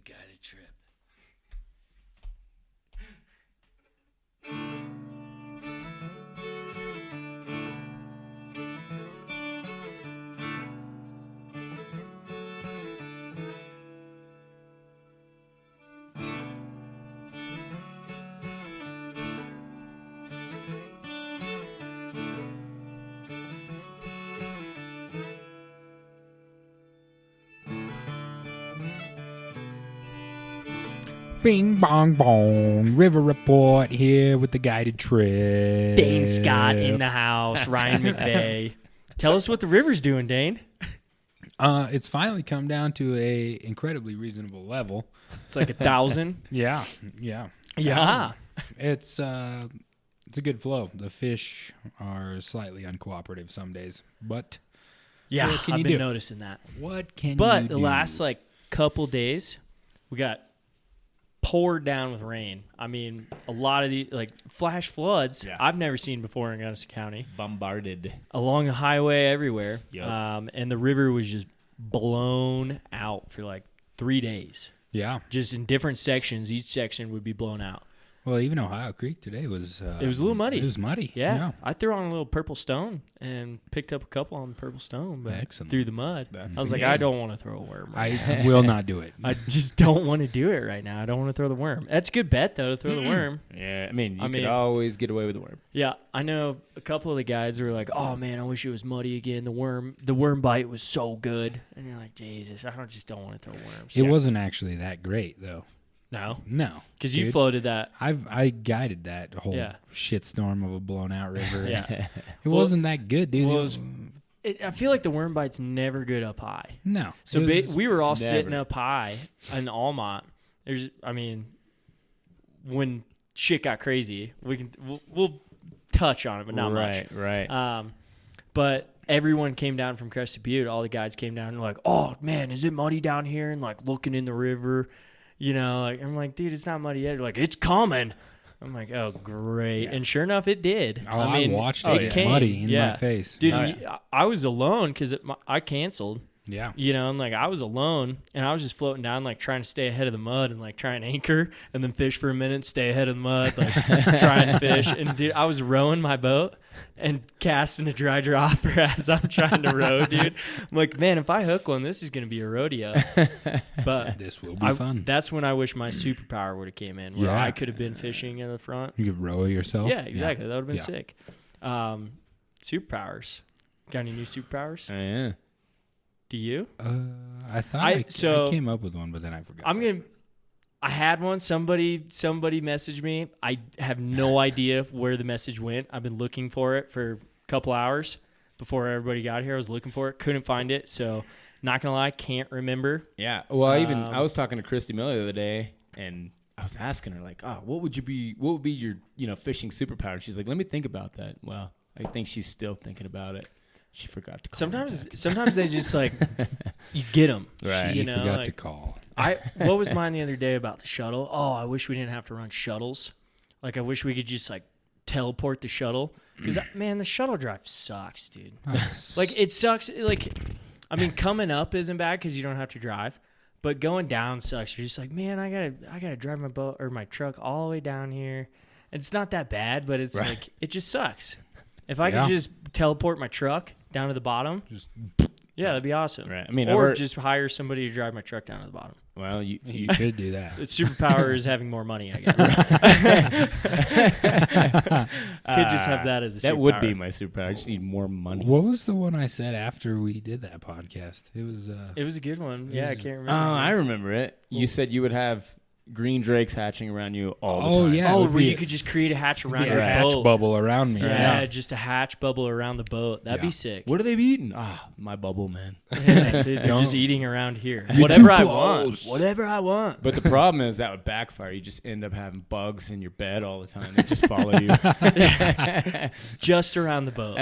guided trip. Bing bong bong. River Report here with the guided trip. Dane Scott in the house. Ryan McVay. Tell us what the river's doing, Dane. It's finally come down to a incredibly reasonable level. It's like 1,000. Yeah. Yeah. It's a good flow. The fish are slightly uncooperative some days, but Yeah, what can I've you been do? noticing that. What can you But do? the last couple days, we got poured down with rain. I mean, a lot of the flash floods I've never seen before in Gunnison County. Bombarded. Along the highway everywhere. Yep. And the river was just blown out for 3 days. Yeah. Just in different sections. Each section would be blown out. Well, even Ohio Creek today was... it was a little muddy. It was muddy. Yeah. I threw on a little purple stone and picked up a couple on the purple stone, but Excellent. through the mud. That's I was the like, game. I don't want to throw a worm. I will not do it. I just don't want to do it right now. I don't want to throw the worm. That's a good bet, though, to throw the worm. Yeah, you could always get away with the worm. Yeah, I know a couple of the guys were like, oh, man, I wish it was muddy again. The worm bite was so good. And you're like, Jesus, I just don't want to throw worms. It wasn't actually that great, though. No, because you dude. floated that. I guided that whole Yeah. shitstorm of a blown out river. Yeah. It wasn't that good, dude. Well, It was- I feel like the worm bite's never good up high. no. So it was- we were all never. sitting up high in Almont. When shit got crazy, we'll touch on it, but not much. Right. But everyone came down from Crested Butte. All the guides came down and were like, oh, man, is it muddy down here? And looking in the river, I'm like, dude, it's not muddy yet. They're like, it's coming. I'm like, oh, great. And sure enough, it did. Oh, I watched it get came. muddy in my face. Dude, I was alone because I canceled. Yeah. And I was alone and I was just floating down, trying to stay ahead of the mud and try and anchor and then fish for a minute, stay ahead of the mud, trying to fish. And dude, I was rowing my boat and casting a dry dropper as I'm trying to row, dude. I'm like, man, if I hook one, this is going to be a rodeo. But This will be fun. That's when I wish my superpower would have came in, where I could have been fishing in the front. You could row yourself. Yeah, exactly. That would have been sick. Superpowers. Got any new superpowers? Yeah. Do you? I thought I came up with one, but then I forgot. I had one. Somebody messaged me. I have no idea where the message went. I've been looking for it for a couple hours before everybody got here. I was looking for it. Couldn't find it. So not going to lie, can't remember. Yeah. Well, I was talking to Christy Miller the other day, and I was asking her, what would be your, fishing superpower? She's like, let me think about that. Well, I think she's still thinking about it. She forgot to call. Sometimes they just you get them. Right. She forgot to call. What was mine the other day about the shuttle? Oh, I wish we didn't have to run shuttles. I wish we could just teleport the shuttle. Because man, the shuttle drive sucks, dude. It sucks. Coming up isn't bad because you don't have to drive, but going down sucks. You're just like, man, I gotta drive my boat or my truck all the way down here. And it's not that bad, but it's it just sucks. If I could just teleport my truck down to the bottom, that'd be awesome. Right. Or just hire somebody to drive my truck down to the bottom. Well, You could do that. The superpower is having more money, I guess. Could just have that as a superpower. That would be my superpower. I just need more money. What was the one I said after we did that podcast? It was a good one. Yeah, I can't remember. Oh, I remember it. You said you would have green drakes hatching around you all the time. Yeah. Oh, where you could just create a hatch around your hatch boat. bubble around me. Yeah, just a hatch bubble around the boat. That'd Yeah. be sick. What are they eating? My bubble, man. Yeah, they're just eating around here. Whatever I want. Whatever I want. But the problem is that would backfire. You just end up having bugs in your bed all the time. They just follow you. Just around the boat.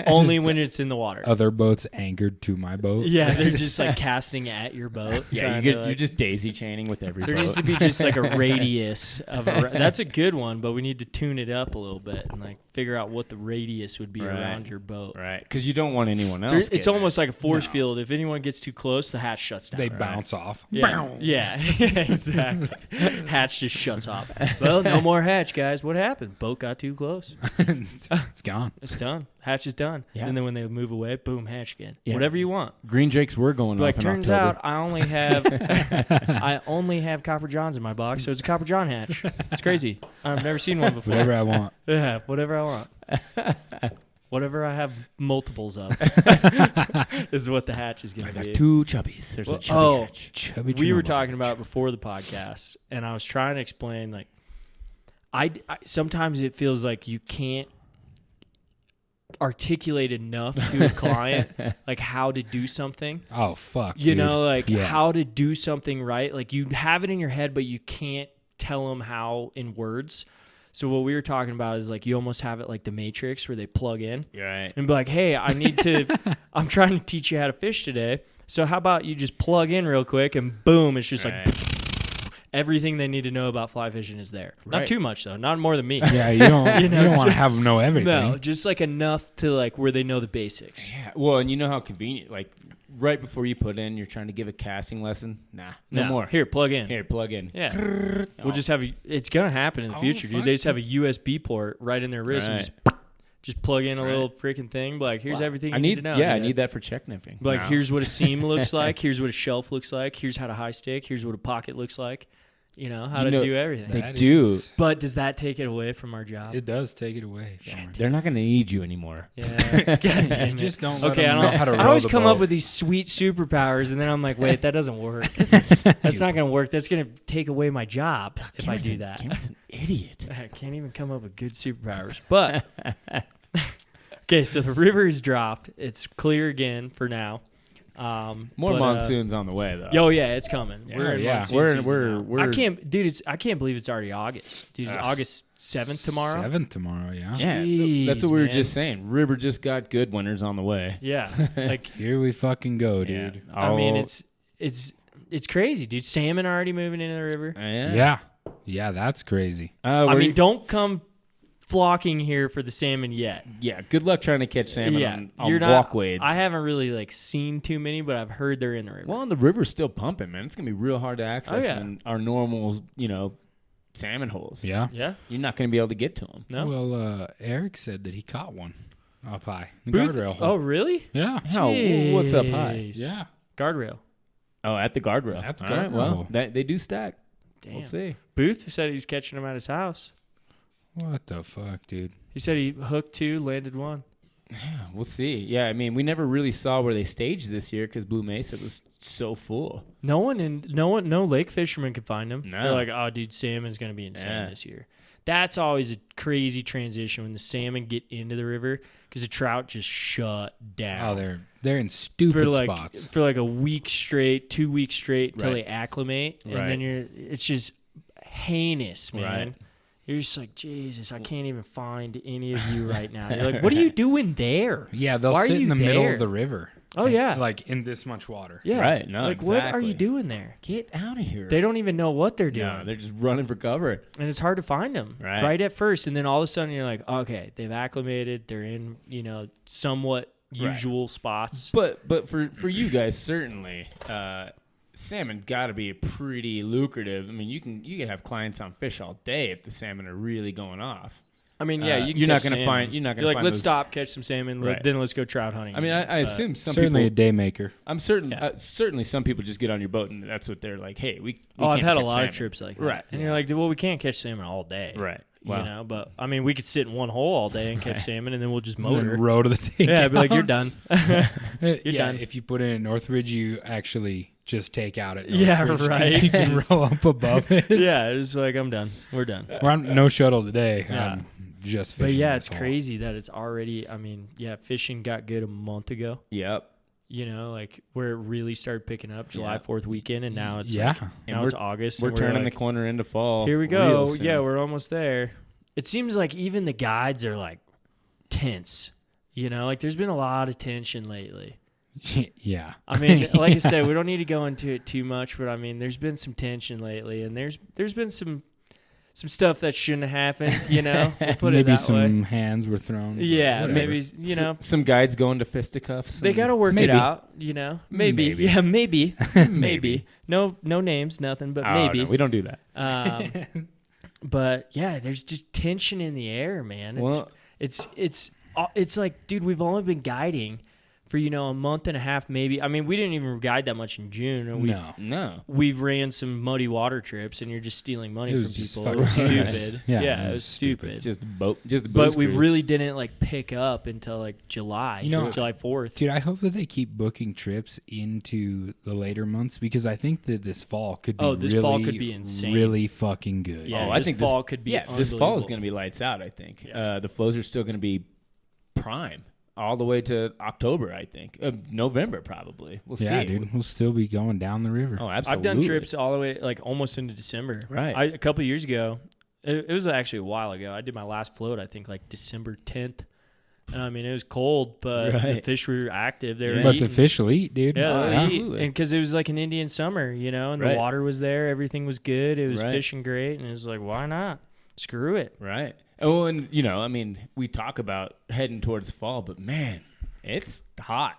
Only when it's in the water. Other boats anchored to my boat. Yeah, they're just casting at your boat. Yeah, you're just daisy chaining with every They're boat. just to be just like a radius of that's a good one, but we need to tune it up a little bit and like figure out what the radius would be around your boat. Right, because you don't want anyone else. It's almost like a force field. If anyone gets too close, the hatch shuts down. They bounce off. Yeah, exactly. Hatch just shuts off. Well, no more hatch, guys. What happened? Boat got too close. It's gone. It's done. Hatch is done. Yeah. And then when they move away, boom, hatch again. Yeah. Whatever you want. Green Drakes were going Like, off in turns October. out I only have Copper Johns in my box, so it's a Copper John hatch. It's crazy. I've never seen one before. Whatever I want. Yeah, whatever I want. Whatever I have multiples of is what the hatch is going to be. 2 chubbies. There's a chubby hatch. Chubby We were Chernobyl talking hatch. about it before the podcast, and I was trying to explain, like, I sometimes it feels like you can't articulate enough to a client, like, how to do something. Oh, fuck. You dude. know, like, Yeah. how to do something right. Like, you have it in your head, but you can't tell them how in words. So what we were talking about is, like, you almost have it like the Matrix where they plug in. Right. And be like, hey, I'm trying to teach you how to fish today. So how about you just plug in real quick and boom, it's just like everything they need to know about fly fishing is there. Right. Not too much though, not more than me. Yeah, you don't, you don't want to have them know everything. No, just like enough to like where they know the basics. Yeah. Well, and you know how convenient, like, right before you put in, you're trying to give a casting lesson. Nah, no more. Here, plug in. Here, plug in. Yeah. We'll just have it's gonna happen in the future, dude. fuck. They just have a USB port right in their wrist and just plug in a little freaking thing. Be like, here's everything you need to know. Yeah, I dude. need that for check nipping. Be like, here's what a seam looks like. Here's what a shelf looks like. Here's how to high stick. Here's what a pocket looks like. You know, how to do everything. They That do. is- But does that take it away from our job? It does take it away. They're not going to need you anymore. Yeah. God damn You it. just don't let Okay, them I know don't. how to row I always the come boat. up with these sweet superpowers, and then I'm like, wait, that doesn't work. That's not going to work. That's going to take away my job if I do that. Cameron's an idiot. I can't even come up with good superpowers. But okay, so the river is dropped. It's clear again for now. More but, monsoons on the way, though. Oh yeah, it's coming. We're in yeah. monsoon We're- season we're- now. we're- I can't believe it's already August. Dude, it's August 7th tomorrow. 7th tomorrow, yeah. Yeah, Jeez, that's what we were man. just saying. River just got good. Winter's on the way. Yeah, like Here we fucking go, Yeah. dude. I mean, it's crazy, dude. Salmon already moving into the river. Yeah. Yeah, that's crazy. I mean, don't come flocking here for the salmon yet. Yeah, good luck trying to catch salmon on you're not. walkways. I haven't really like seen too many, but I've heard they're in the river. Well, and the river's still pumping, man. It's gonna be real hard to access yeah. in our normal, salmon holes. Yeah. Yeah. You're not gonna be able to get to them. No. Well, Eric said that he caught one up high. The Booth? guardrail Oh, hole. really? Yeah. How? What's up high? Jeez. Yeah. Guardrail. Oh, at the guardrail. At the All right, guardrail. well, they do stack. Damn. We'll see. Booth said he's catching them at his house. What the fuck, dude? He said he hooked 2, landed 1. Yeah, we'll see. Yeah, I mean, we never really saw where they staged this year because Blue Mesa was so full. No lake fisherman could find him. No. They're like, oh, dude, salmon's gonna be insane this year. That's always a crazy transition when the salmon get into the river because the trout just shut down. Oh, they're in stupid spots. For like a week straight, 2 weeks straight till Right. they acclimate, and Right. then it's just heinous, man. Right. You're just like, Jesus, I can't even find any of you right now. You're like, what are you doing there? Yeah, they'll Why are sit in you the middle there? of the river. Oh, yeah. Like in this much water. Yeah, Right, no, like what are you exactly. doing there? Get out of here. They don't even know what they're doing. No, they're just running for cover. And it's hard to find them Right. at first. And then all of a sudden you're like, okay, they've acclimated. They're in, somewhat usual spots. But for you guys, certainly, salmon got to be pretty lucrative. I mean, you can have clients on fish all day if the salmon are really going off. I mean, yeah, you can you're not catch gonna salmon. find- you're not gonna like, find let's those- stop, catch some salmon, Right. then let's go trout hunting. I mean, I assume some Certainly a people. day maker. I'm certain. Yeah. Certainly, some people just get on your boat and that's what they're like. Hey, we I've can't had a catch lot salmon. of trips like that. Right. And you're like, well, we can't catch salmon all day. Right. You Wow. know, but I mean, we could sit in one hole all day and catch salmon, and then we'll just And then motor. row to the takeout. Yeah, I'd be like, you're done. You're done. If you put it in Northridge, you actually just take out at Yeah, Northridge 'cause right. You can row up above it. Yeah, it's like, I'm done. We're done. We're on no shuttle today. Yeah. I'm just fishing. But yeah, this it's hole. crazy that it's already, I mean, yeah, fishing got good a month ago. Yep. Like where it really started picking up July Yeah. 4th weekend, and now it's Yeah. like, And now it's August. We're and turning like, the corner into fall. Here we real go. soon. Yeah, we're almost there. It seems like even the guides are like tense. Like there's been a lot of tension lately. Yeah. I mean, like I said, we don't need to go into it too much, but I mean, there's been some tension lately, and there's been some stuff that shouldn't have happened. We'll put Maybe it that some way. hands were thrown. but Yeah, whatever. maybe some guides going to fisticuffs. they got to work Maybe. it out. Maybe. Yeah, maybe. Maybe. No names, nothing, but maybe. No, we don't do that. But yeah, there's just tension in the air, man. It's like, dude, we've only been guiding for a month and a half, maybe. I mean, we didn't even guide that much in June, and No. we ran some muddy water trips, and you're just stealing money It was from just people. It was fucking stupid. Yeah, it was stupid. Just the But we really didn't pick up until July, July 4th. Dude, I hope that they keep booking trips into the later months because I think that this fall could be this fall could be insane. really fucking good. Yeah, I this think fall could be this fall is unbelievable. going to be lights out. I think Yeah. the flows are still going to be prime all the way to October. I think November probably. We'll Yeah, see. dude, we'll still be going down the river. Oh, absolutely. I've done trips all the way almost into December. Right. A couple of years ago, it was actually a while ago. I did my last float, I think December 10th. And I mean, it was cold, but the Right. fish were active. They were But eating. the fish will eat, dude. Yeah, they eat. absolutely. And because it was like an Indian summer, and Right. the water was there, everything was good, it was Right. fishing great, and it was like, why not? Screw it. Right. Oh, and I mean, we talk about heading towards fall, but man, it's hot.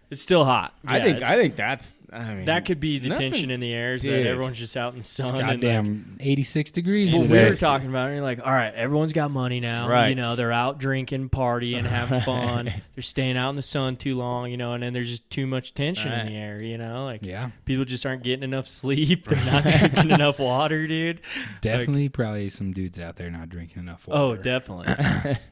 It's still hot. I Yeah, think that's. I mean, that could be the nothing- tension in the air is that Dude. everyone's just out in the It's sun. And goddamn 86 degrees well, we today. were talking about it, and you're like, all right, everyone's got money now. Right. They're out drinking, partying, having fun. Right. They're staying out in the sun too long, and then there's just too much tension in Right. the air, Yeah, People just aren't getting enough sleep. They're not drinking enough water, dude. definitely probably some dudes out there not drinking enough water. Oh, definitely.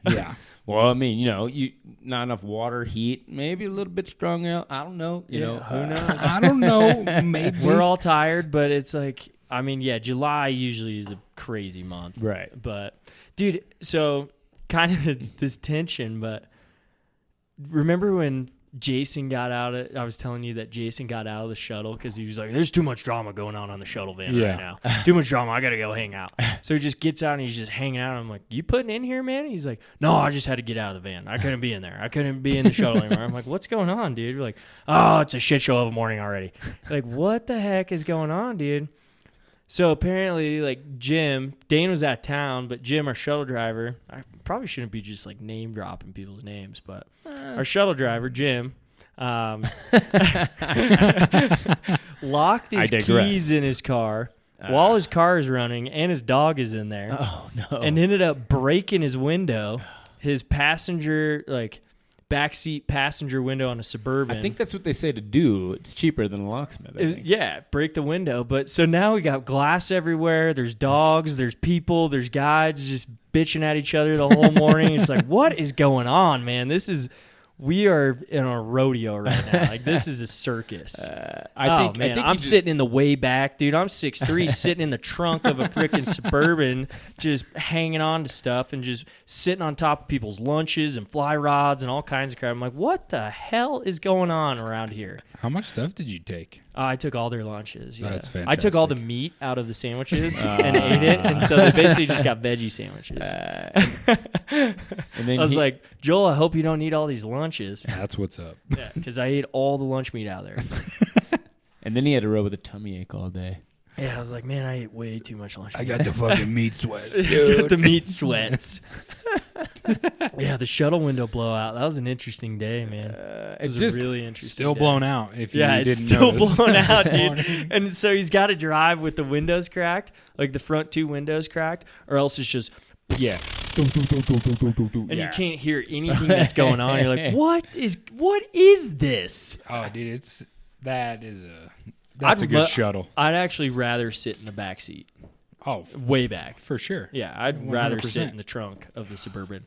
Yeah. Well, I mean, you not enough water, heat, maybe a little bit strung out. I don't know. You know, who knows? I don't know. Maybe. We're all tired, but it's like, I mean, yeah, July usually is a crazy month. Right. But, dude, so kind of this tension, but remember when Jason got I was telling you that Jason got out of the shuttle because he was like, there's too much drama going on the shuttle van right now. Too much drama. I got to go hang out. So he just gets out and he's just hanging out. I'm like, you putting in here, man? He's like, no, I just had to get out of the van. I couldn't be in there. I couldn't be in the shuttle anymore. I'm like, what's going on, dude? You're like, oh, it's a shit show of a morning already. Like, what the heck is going on, dude? So apparently, Jim, Dane was out of town, but Jim, our shuttle driver, I probably shouldn't be just name dropping people's names, but our shuttle driver, Jim, locked his keys in his car while his car is running and his dog is in there. Oh no! And ended up breaking his window, his passenger backseat passenger window on a Suburban. I think that's what they say to do. It's cheaper than a locksmith. I think. Yeah, break the window. But so now we got glass everywhere. There's dogs, there's people, there's guides just bitching at each other the whole morning. It's like, what is going on, man? We are in a rodeo right now. This is a circus. I think I'm sitting in the way back, dude. I'm 6'3", sitting in the trunk of a freaking Suburban, just hanging on to stuff and just sitting on top of people's lunches and fly rods and all kinds of crap. I'm like, what the hell is going on around here? How much stuff did you take? I took all their lunches. Yeah. That's I took all the fantastic. meat out of the sandwiches and ate it, and so they basically just got veggie sandwiches. And then I was like, Joel, I hope you don't eat all these lunches. That's what's up. Yeah, because I ate all the lunch meat out of there. and then he had to row with a tummy ache all day. Yeah, I was like, man, I ate way too much lunch meat. I got the fucking meat sweat. the meat sweats. Yeah, the shuttle window blowout. That was an interesting day, man. It was just a really interesting Still day. blown out. If Yeah, you it's didn't still notice. blown out, This dude. morning. And so he's got to drive with the windows cracked, like the front two windows cracked, or else it's just, Yeah. and you can't hear anything that's going on. You're like, what is this? Oh, dude, that's a good shuttle. I'd actually rather sit in the back seat, Oh, way back. for sure. Yeah, I'd rather sit 100%. in the trunk of the Suburban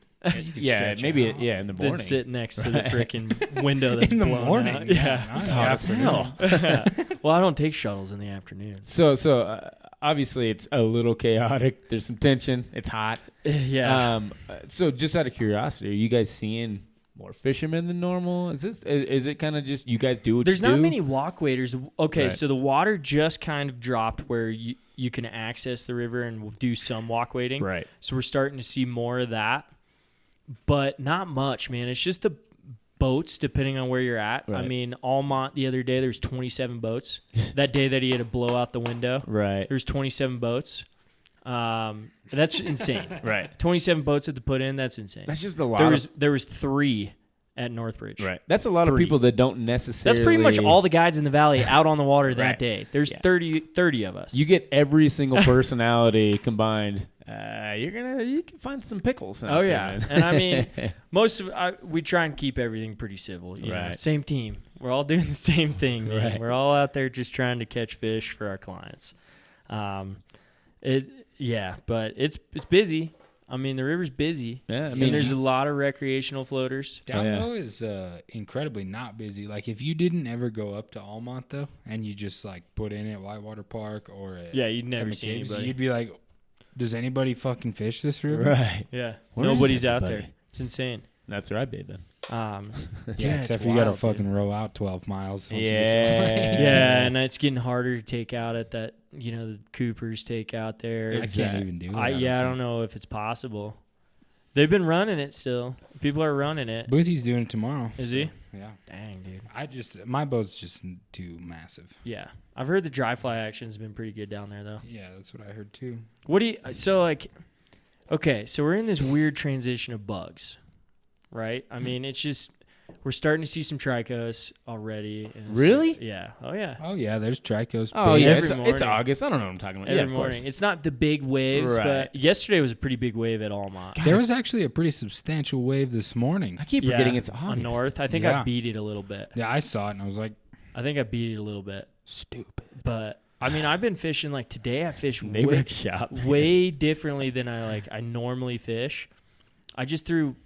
Yeah, stretch maybe out. in the than morning. sit next to the freaking window that's In the blown morning. out. Yeah. Yeah. Not It's in the hot as afternoon. hell. Well, I don't take shuttles in the afternoon. So obviously it's a little chaotic. There's some tension. It's hot. Yeah. So just out of curiosity, are you guys seeing more fishermen than normal? Is it kind of just you guys do what There's you not do? many walk waders. Okay, Right. so the water just kind of dropped where you can access the river and we'll do some walk wading. Right. So we're starting to see more of that, but not much, man. It's just the boats depending on where you're at. Right. I mean, Almont the other day, there's 27 boats. That day that he had to blow out the window, Right. there's 27 boats. That's insane. Right. 27 boats had to put in. That's insane. That's just a lot. There was 3 at Northbridge. Right. That's a lot of 3. people that don't necessarily. That's pretty much all the guides in the valley out on the water that Right. day. There's Yeah. 30 of us. You get every single personality combined. You can find some pickles. out Oh there, yeah, man. and I mean, we try and keep everything pretty civil. You know? Right. Same team. We're all doing the same thing. Man. Right. We're all out there just trying to catch fish for our clients. But it's busy. I mean, the river's busy. Yeah, I And mean, there's a lot of recreational floaters. Down yeah. low is incredibly not busy. Like if you didn't ever go up to Almont though, and you just like put in at Whitewater Park or at, Yeah, you'd at never see McCabe's, anybody. you'd be like, does anybody fucking fish this river? right. Yeah, Where is nobody's out everybody? there. It's insane. That's where I'd be then. Yeah, it's except for you got to wild, dude. fucking row out 12 miles. once you get to- Yeah. Yeah, and it's getting harder to take out at that. The Coopers take out there. I can't even do that. I don't know if it's possible. They've been running it still. People are running it. Boothy's doing it tomorrow. Is he? Yeah. Dang, dude. My boat's just too massive. Yeah. I've heard the dry fly action's been pretty good down there, though. Yeah, that's what I heard too. Okay, so we're in this weird transition of bugs, right? I mean, it's just, we're starting to see some tricos already. And it's Really? like- yeah. Oh, yeah. Oh yeah, there's tricos. Oh big. yeah, Every it's morning. August. I don't know what I'm talking about. Every Yeah, of morning. course. It's not the big waves, Right. but yesterday was a pretty big wave at Almont. There was actually a pretty substantial wave this morning. I keep forgetting it's August. On North. I think I Yeah. beat it a little bit. Yeah, I saw it and I was like, stupid. But I mean, I've been fishing like today. I fished Neighborhood shop. way differently than I normally fish. I just threw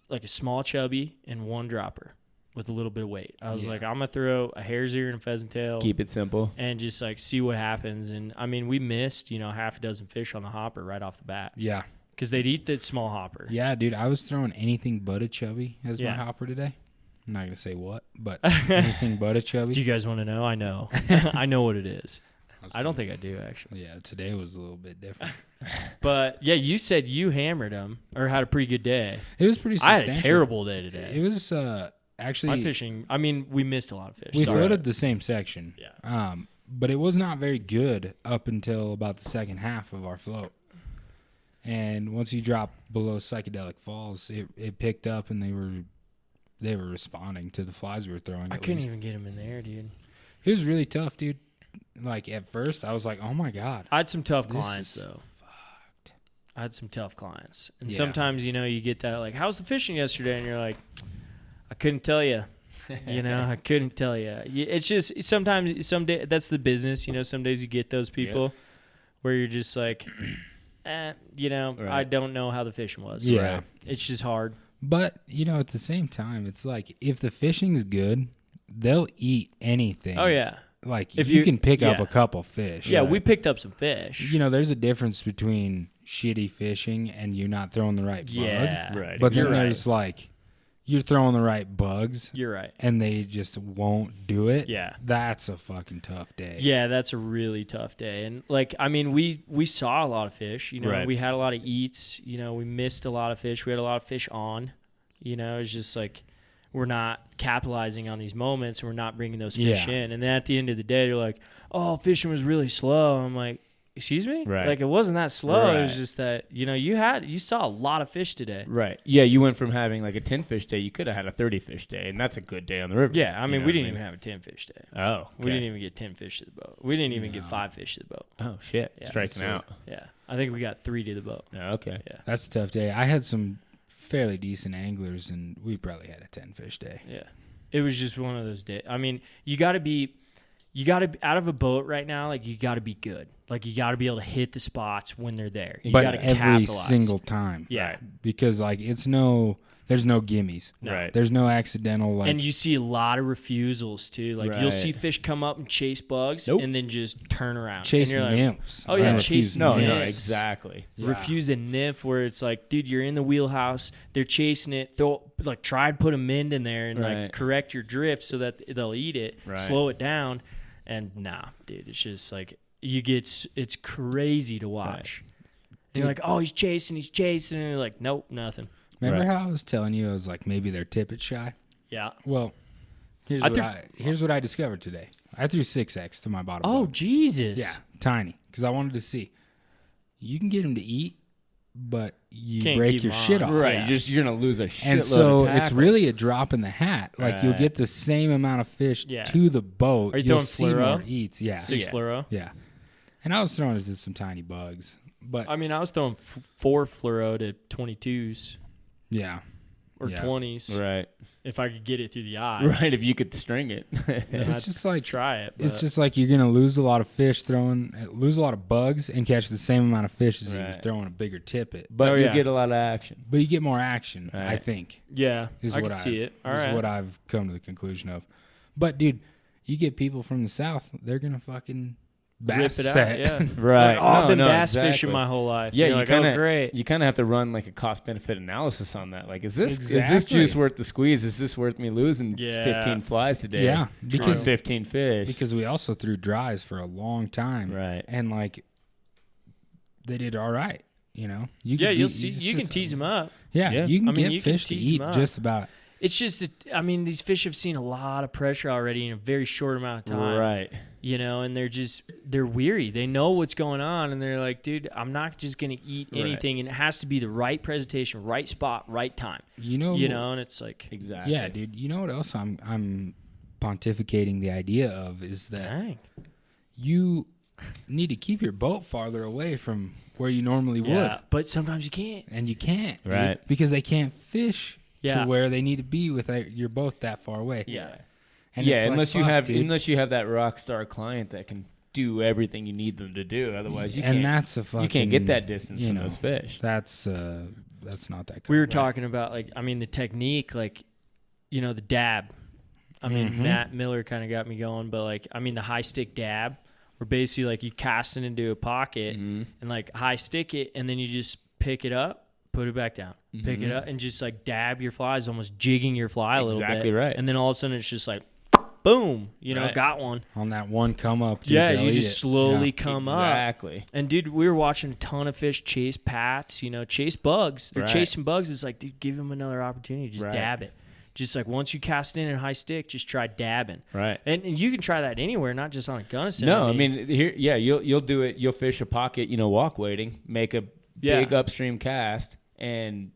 like a small chubby and one dropper with a little bit of weight. I was Yeah. like, I'm gonna throw a hare's ear and a pheasant tail. Keep it simple. And just like see what happens. And I mean, we missed half a dozen fish on the hopper right off the bat Yeah. because they'd eat the small hopper. Yeah, dude, I was throwing anything but a chubby as Yeah. my hopper today. I'm not gonna say what, but anything but a chubby. Do you guys want to know? I know. I know what it is. I don't think I do actually. Yeah, today was a little bit different. But yeah, you said you hammered them or had a pretty good day. It was pretty I substantial. had a terrible day today. It was actually My fishing. I mean, we missed a lot of fish. we Sorry. floated the same section. Yeah. But it was not very good up until about the second half of our float. And once you drop below Psychedelic Falls, it picked up and they were responding to the flies we were throwing. I at couldn't least. even get them in there, dude. It was really tough, dude. Like at first, I was like, "Oh my god." I had some tough This clients is though. I had some tough clients, and Yeah. sometimes you get that like, "How's the fishing yesterday?" And you're like, "I couldn't tell you." I couldn't tell you. It's just sometimes some day that's the business. Some days you get those people where you're just like, I don't know how the fishing was. Yeah. Right. It's just hard. But at the same time, it's like if the fishing's good, they'll eat anything. Oh yeah. Like If you you- can pick up yeah. a couple fish. Yeah, we picked up some fish. There's a difference between shitty fishing and you not throwing the right bug. Yeah. Right. But then You're right. there's like you're throwing the right bugs You're right. and they just won't do it. Yeah. That's a fucking tough day. Yeah, that's a really tough day. And we saw a lot of fish, Right. we had a lot of eats, we missed a lot of fish. We had a lot of fish on, it's just like we're not capitalizing on these moments and we're not bringing those fish Yeah. in. And then at the end of the day, they're like, "Oh, fishing was really slow." I'm like, "Excuse me?" Right. Like it wasn't that slow. It was Right. just that, you saw a lot of fish today. Right. Yeah, you went from having like a 10 fish day, you could have had a 30 fish day, and that's a good day on the river. Yeah, I mean, You know we what didn't even have a 10 fish day. Oh, We didn't even get 10 fish to the boat. We didn't even get 5 fish to the boat. Oh shit, Yeah, striking so- out. Yeah. I think we got 3 to the boat. Oh, okay. Yeah. That's a tough day. I had some fairly decent anglers and we probably had a 10 fish day. Yeah. It was just one of those days. I mean, you got to be out of a boat right now. Like you got to be good. Like you got to be able to hit the spots when they're there. You But got to every capitalize. single time. Yeah. Because like there's no gimmies. No. Right. There's no accidental like And you see a lot of refusals too. Like you'll Right. see fish come up and chase bugs Nope. and then just turn around. chase and you're like, nymphs. Oh, yeah, I chase refuse No, nymphs. no, nymphs. exactly. Yeah. refuse a nymph where it's like, dude, you're in the wheelhouse. They're chasing it. Try and put a mend in there and Right. like correct your drift so that they'll eat it. Right. Slow it down. And nah, dude, it's just like it's crazy to watch. You're like, oh, he's chasing. And you're like, nope, nothing. Remember Right. how I was telling you I was like maybe they're tippet shy? Yeah. Well, here's what I discovered today. I threw 6X to my bottom. Oh, bug. Jesus. Yeah, tiny, because I wanted to see. You can get them to eat, but you Can't break keep your 'em shit on. off. Right. You're going to lose a shitload And so of tackle. it's really a drop in the hat. Like you'll Right. get the same amount of fish Yeah. to the boat. Are you You'll throwing see fluoro? more eats. Yeah. 6 Yeah. fluoro. Yeah. And I was throwing it to some tiny bugs. But I mean, I was throwing 4 fluoro to 22s yeah. or Yeah. Right. 20s if I could get it through the eye. Right. If you could string it. Then It's I'd just like try it. it's but- just like you're gonna lose a lot of fish lose a lot of bugs and catch the same amount of fish as you're Right. throwing a bigger tippet. But Oh, you yeah. get a lot of action. But you get more action, I Right. think. yeah, Is I what can see it. All is right. what I've come to the conclusion of. But dude, you get people from the south, they're gonna fucking bass Rip it set. out. Yeah. Right. Like, oh, I've No, been no, bass exactly. fishing my whole life. Yeah, You're you like, kind oh, of great. You kind of have to run like a cost benefit analysis on that. Like, is this Exactly. juice worth the squeeze? Is this worth me losing Yeah. 15 flies today? Yeah, on because 15 fish. because we also threw dries for a long time, Right. and like they did all right. You know, you Yeah, could you'll do- see. it's You can just- tease them up. Yeah, Yeah. you can I mean, get you can fish to tease eat 'em up. just about. It's just that, I mean, these fish have seen a lot of pressure already in a very short amount of time. Right. You know, and they're weary. They know what's going on, and they're like, dude, I'm not just going to eat Right. anything. And it has to be the right presentation, right spot, right time. You know, And it's like, Exactly. yeah, dude. You know what else I'm pontificating the idea of is that dang. you need to keep your boat farther away from where you normally would, Yeah, but sometimes you can't. and you can't, dude, Right. because they can't fish Yeah. to where they need to be with your boat that far away. Yeah. And Yeah, it's like, unless fuck, dude. you have that rock star client that can do everything you need them to do. Otherwise, you and can't. that's a fucking, You can't get that distance you from know, those fish. That's not that. We were cool. talking about, like, I mean, the technique, like, the dab. I mean, Mhm. Matt Miller kind of got me going, but, like, I mean, the high stick dab, where basically, like, you cast it into a pocket Mhm. and, like, high stick it, and then you just pick it up, put it back down, pick it Mhm. up, and just, like, dab your flies, almost jigging your fly a little bit. Exactly right. And then all of a sudden, it's just like, boom, Right. got one. on that one come up. Dude, Yeah, they'll you eat just it. slowly Yeah. come up. Exactly. And dude, we were watching a ton of fish chase pats, chase bugs. They're Right. chasing bugs. It's like, dude, give them another opportunity. Just Right. dab it. Just like once you cast in a high stick, just try dabbing. Right. And you can try that anywhere, not just on a Gunnison. No, I mean here, yeah, you'll do it. You'll fish a pocket, walk waiting, make a Yeah. big upstream cast, and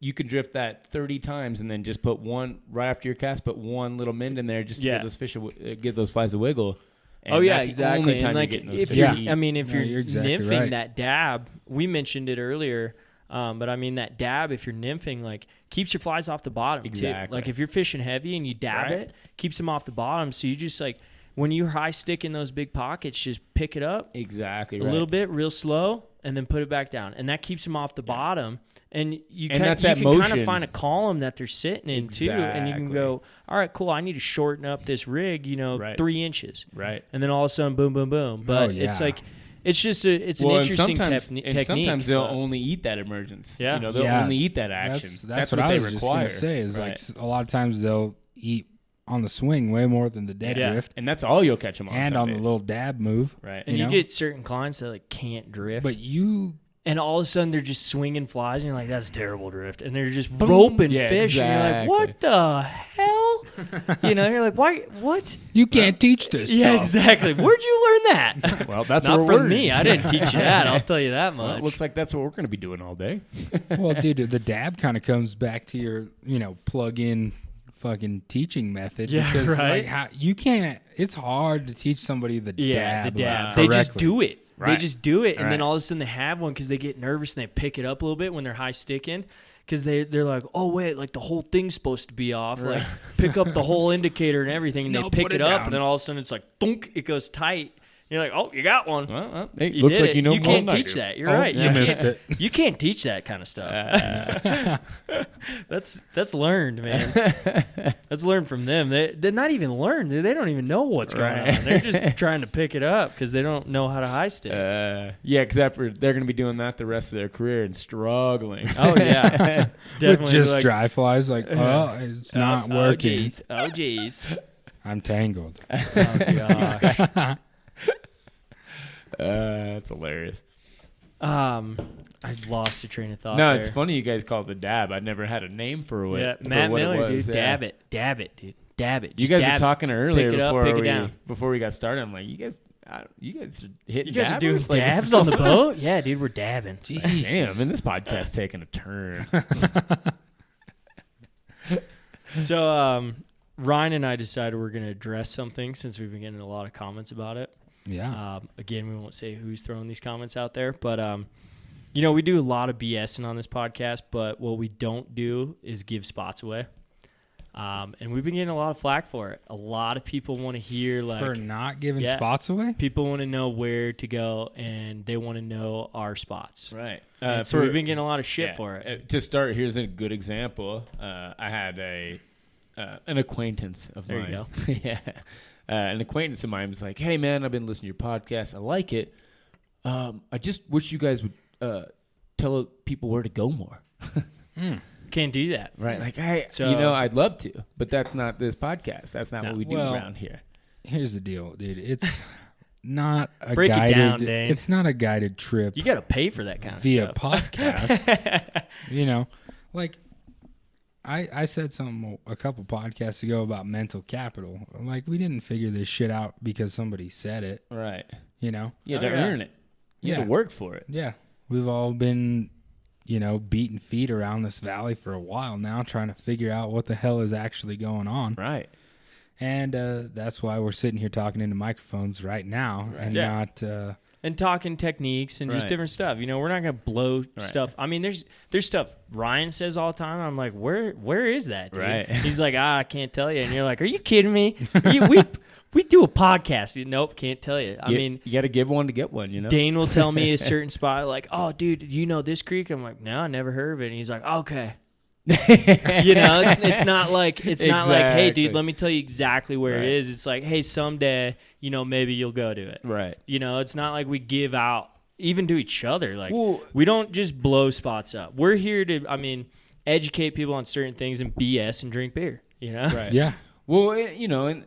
you could drift that 30 times, and then just put one right after your cast, put one little mend in there just to Yeah. give those fish, give those flies a wiggle. And Oh yeah, that's exactly. The only time and like you're getting those if fish you're, to eat. I mean, if No, you're, you're exactly nymphing right. that dab, we mentioned it earlier. But I mean that dab, if you're nymphing, like keeps your flies off the bottom. too. Exactly. Like if you're fishing heavy and you dab Right. it, keeps them off the bottom. So you just like when you're high stick in those big pockets, just pick it up exactly a right. little bit, real slow, and then put it back down, and that keeps them off the bottom. And you And can that's that kind of motion. find a column that they're sitting in too, and you can Exactly. go, all right, cool. I need to shorten up this rig, Right. 3 inches, Right. and then all of a sudden, boom, boom, boom. But it's yeah. like, it's just an and interesting sometimes, technique. and sometimes they'll but- only eat that emergence. Yeah. They'll Yeah. only eat that action. That's what what I they was just require. gonna say. Is Right. like a lot of times they'll eat on the swing way more than the dead Yeah. drift, And that's all you'll catch them on. and some on the days. little dab move. Right. and you you know? get certain clients that like can't drift, But you, and all of a sudden they're just swinging flies, and you're like, that's a terrible drift, and they're just Boom. roping Yeah, fish, and you're like, exactly. what the hell? You're like, why? What? you can't teach this. Yeah, stuff. exactly. Where'd you learn that? Well, that's Not what from we're me. I didn't teach you that. I'll tell you that Well, much. it looks like that's what we're going to be doing all day. Well, dude, the dab kind of comes back to your, plug-in fucking teaching method. Yeah, because right. like you can't. It's hard to teach somebody the yeah, dab. the dab. like, They just correctly. do it. They Right. just do it, and then Right. all of a sudden they have one because they get nervous and they pick it up a little bit when they're high sticking. Because they're like, oh wait, like the whole thing's supposed to be off. Like pick up the whole indicator and everything, and No, they pick put it it up, down. and then all of a sudden it's like, thunk, it goes tight. You're like, oh, you got one. Well, it You looks did like it. you know You more can't than I teach do. that. You're Oh, right. you You missed can't- it. You can't teach that kind of stuff. That's learned, man. That's learned from them. They're not even learned. They don't even know what's going Right. on. They're just trying to pick it up because they don't know how to high stick. Yeah, because they're going to be doing that the rest of their career and struggling. Oh yeah, With definitely. just like, dry flies. Like, oh, it's not working. Oh geez. I'm tangled. Oh gosh. That's hilarious. I lost a train of thought. No, there. it's funny you guys call it the dab. I never had a name for it. Yeah, for Matt what Miller, it was. dude. Yeah. Dab it, dude. Dab it. You Just guys dab were it. talking earlier Pick it up, pick it down. before we got started. I'm like, you guys are hitting. You guys are doing dabbers? Like, dabs on the boat? Yeah, dude, we're dabbing. Jeez. Damn, man, this podcast's taking a turn. So, Ryan and I decided we're going to address something since we've been getting a lot of comments about it. Yeah. Again, we won't say who's throwing these comments out there, but we do a lot of BSing on this podcast, but what we don't do is give spots away. And we've been getting a lot of flack for it. A lot of people want to hear for not giving spots away. People want to know where to go, and they want to know our spots. Right. So we've been getting a lot of shit for it. To start, here's a good example. I had an acquaintance of There mine. you Yeah. An acquaintance of mine was like, "Hey, man, I've been listening to your podcast. I like it. I just wish you guys would tell people where to go more." Can't do that. Right. Like, So- I'd love to, but that's not this podcast. That's not No. what we do Well, around here. Here's the deal, dude. It's not a Break it guided. down, Dane. It's not a guided trip You got to pay for that kind of via stuff. podcast. Like I said something a couple podcasts ago about mental capital. Like, we didn't figure this shit out because somebody said it. Right. You know. You Oh, had to yeah. earn it. You had Yeah. to work for it. Yeah, we've all been, beating feet around this valley for a while now, trying to figure out what the hell is actually going on. Right. And that's why we're sitting here talking into microphones right now, and Yeah. not. And talking techniques and just Right. different stuff. We're not gonna blow Right. stuff. I mean, there's stuff Ryan says all the time. I'm like, where is that, dude? Right. He's like, I can't tell you. And you're like, are you kidding me? We do a podcast. Nope, can't tell you. I mean, you got to give one to get one. Dane will tell me a certain spot, like, oh, dude, you know this creek? I'm like, no, I never heard of it. And he's like, okay. It's not like hey, Exactly. dude, let me tell you exactly where Right. it is. It's like, hey, someday, maybe you'll go to it. Right. It's not like we give out even to each other. Like, Well- we don't just blow spots up. We're here to, educate people on certain things and BS and drink beer. Right. Yeah. Well, and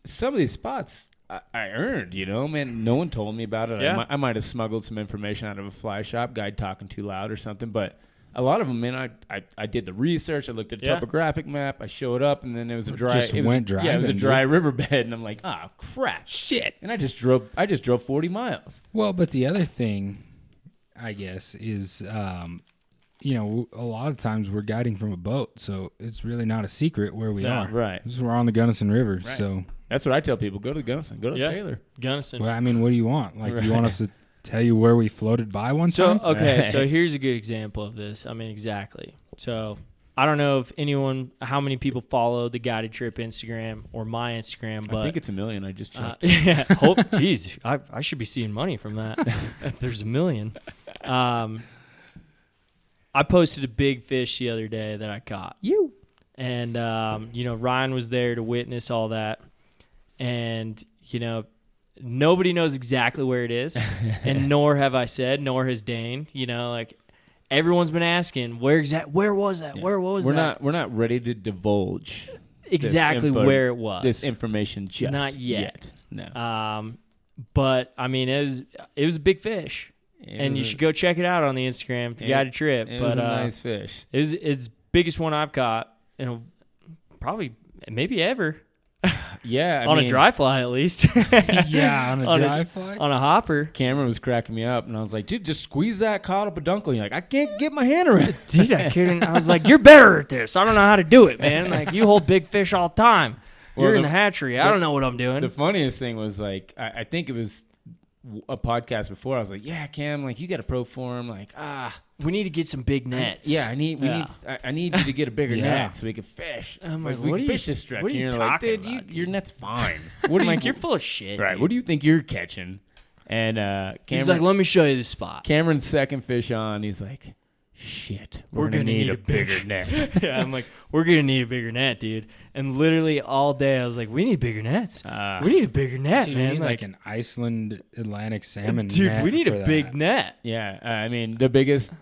some of these spots I earned, man. No one told me about it. Yeah. I might have smuggled some information out of a fly shop, guy talking too loud or something, but a lot of them, man, I did the research. I looked at a Yeah. topographic map. I showed up, and then it was a dry. Just it was, went Yeah, it was a driving, dry riverbed, and I'm like, crap, Shit. and I just drove 40 miles. Well, but the other thing, I guess, is, a lot of times we're guiding from a boat, so it's really not a secret where we Yeah, are. right. We're on the Gunnison River, Right. so. That's what I tell people: go to Gunnison, go to Yeah. Taylor. Gunnison. Well, I mean, what do you want? Like, Right. you want us to tell you where we floated by one So, time? okay, Right. so here's a good example of this. Exactly. So, I don't know how many people follow the Guided Trip Instagram or my Instagram, but I think it's 1 million. I just checked. yeah, geez, I should be seeing money from that. If there's 1 million. I posted a big fish the other day that I caught. And, Ryan was there to witness all that. And, nobody knows exactly where it is. And nor have I said, nor has Dane. Everyone's been asking, where was that? Where was that? We're not ready to divulge Exactly where it was. this information just Not yet. No. But, it was a big fish. And you should go check it out on the Instagram, the Guided Trip. It But was a nice fish. it's biggest one I've caught, probably maybe ever. Yeah, On a dry fly, at least. Yeah, on a On a- dry fly. On a hopper. Cameron was cracking me up, and I was like, dude, just squeeze that cod up a dunkle. You're like, I can't get my hand around it. Dude, I couldn't. I was like, you're better at this. I don't know how to do it, man. Like, you hold big fish all the time. Well, You're in the- the hatchery. I don't know what I'm doing. The funniest thing was, like, I think it was a podcast before. I was like, yeah, Cam, like, you got a pro form. Like, we need to get some big nets. I need you to get a bigger Yeah. net so we can fish. I'm like, we what can are fish you- this stretch. what are And you you're like, talking dude, about, your dude? net's fine. What I'm like, you're full of shit. Right. Dude. What do you think you're catching? And He's like, let me show you the spot. Cameron's second fish on. He's like, shit, we're gonna need a bigger net. Yeah, I'm like, we're gonna need a bigger net, dude. And literally all day, I was like, we need bigger nets. We need a bigger net, Dude, man. we need like an Iceland Atlantic salmon dude, net we need for a big that. net. Yeah, I mean the biggest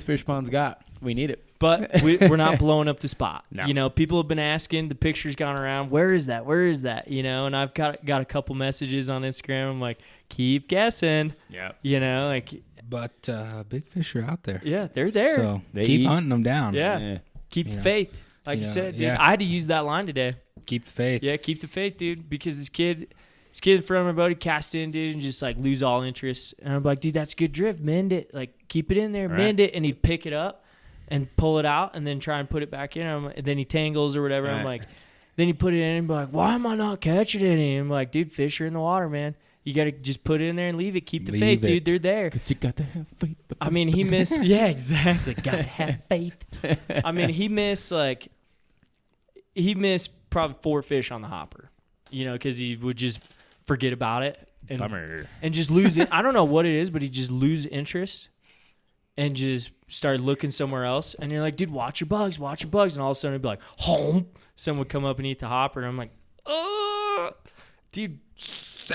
fish pond's got. We need it. But we're not blowing up the spot. No. You know, people have been asking. The picture's gone around. Where is that? Where is that? You know, and I've got a couple messages on Instagram. I'm like, keep guessing. Yeah. You know, like, But big fish are out there. yeah, they're there. So They keep eat. hunting them down. Yeah. Keep You the know. faith. Like you Yeah, said, dude. yeah. I had to use that line today. Keep the faith. Yeah, keep the faith, dude. Because this kid in front of my boat, he cast in, dude, and just like lose all interest. And I'm like, dude, that's good drift. Mend it. Like, keep it in there. Right. Mend it. And he'd pick it up and pull it out and then try and put it back in. And then he tangles or whatever. I'm Right. like, then he put it in and be like, why am I not catching any? I'm like, dude, fish are in the water, man. You got to just put it in there and leave it. Keep the Leave faith, it. dude. They're there. Because you got to have faith. I mean, he missed. Yeah, exactly. Got to have faith. I mean, he missed probably 4 fish on the hopper, you know, because he would just forget about it and just lose it. I don't know what it is, but he just lose interest and just start looking somewhere else. And you're like, dude, watch your bugs. And all of a sudden it'd be like, home. Someone would come up and eat the hopper. And I'm like, oh, dude,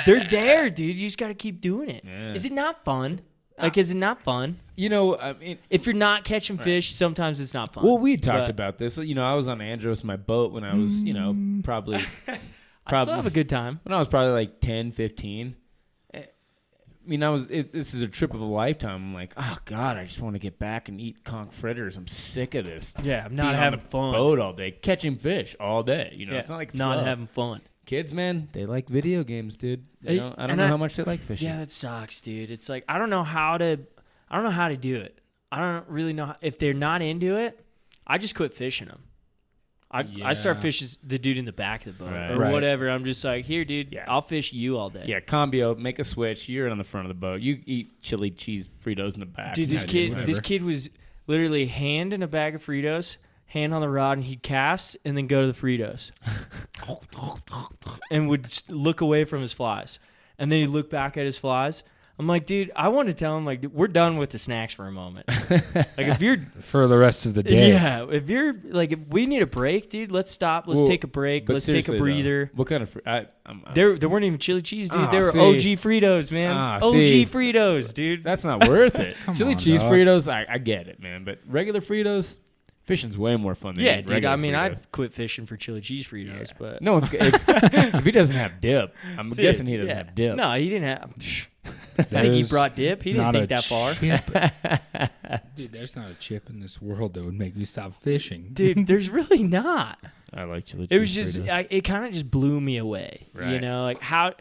they're there, dude. You just got to keep doing it. Yeah. Is it not fun? Like, is it not fun? You know, I mean, If you're not catching fish, sometimes it's not fun. well, we talked But about this. You know, I was on Andros, my boat, when I was, you know, probably I still have a good time. when I was probably like 10, 15. I mean, this is a trip of a lifetime. I'm like, oh, God, I just want to get back and eat conch fritters. I'm sick of this. Yeah, I'm Being not on having the fun. boat all day, catching fish all day. You know, Yeah, it's not like not slow. having fun. Kids, man, they like video games, dude. Hey, I don't and know I- how much they like fishing. Yeah, that sucks, dude. It's like I don't know how to do it. I don't really know if they're not into it. I just quit fishing them. I start Yeah. fishing the dude in the back of the boat Right. or Right. whatever. I'm just like, here, dude, Yeah. I'll fish you all day. Yeah, combio, make a switch. You're on the front of the boat. You eat chili cheese Fritos in the back. Dude, this kid was literally hand in a bag of Fritos, hand on the rod, and he'd cast and then go to the Fritos, and would look away from his flies, and then he'd look back at his flies. I'm like, dude, I want to tell him like, we're done with the snacks for a moment. Like if you're, For the rest of the day. yeah, if you're like, if we need a break, dude, let's stop. Let's Well, take a break. but Let's take a seriously, though, breather. what kind of? There weren't even chili cheese, dude. Ah, They were see. OG Fritos, man. Ah, OG see. Fritos, dude. That's not worth it. Come Chili on, cheese dog. Fritos, I get it, man. But regular Fritos, fishing's way more fun than Yeah, eating dude. regular I mean, Fritos. I'd quit fishing for chili cheese Fritos, but No one's if he doesn't have dip. I'm Dude, guessing he doesn't yeah. have dip. No, he didn't have. I think he There's brought dip. He didn't not think a that far. chip- Dude, there's not a chip in this world that would make me stop fishing. Dude, there's really not. I like chili cheese. It was just, Fritos. it kind of just blew me away. You Right. know, like how?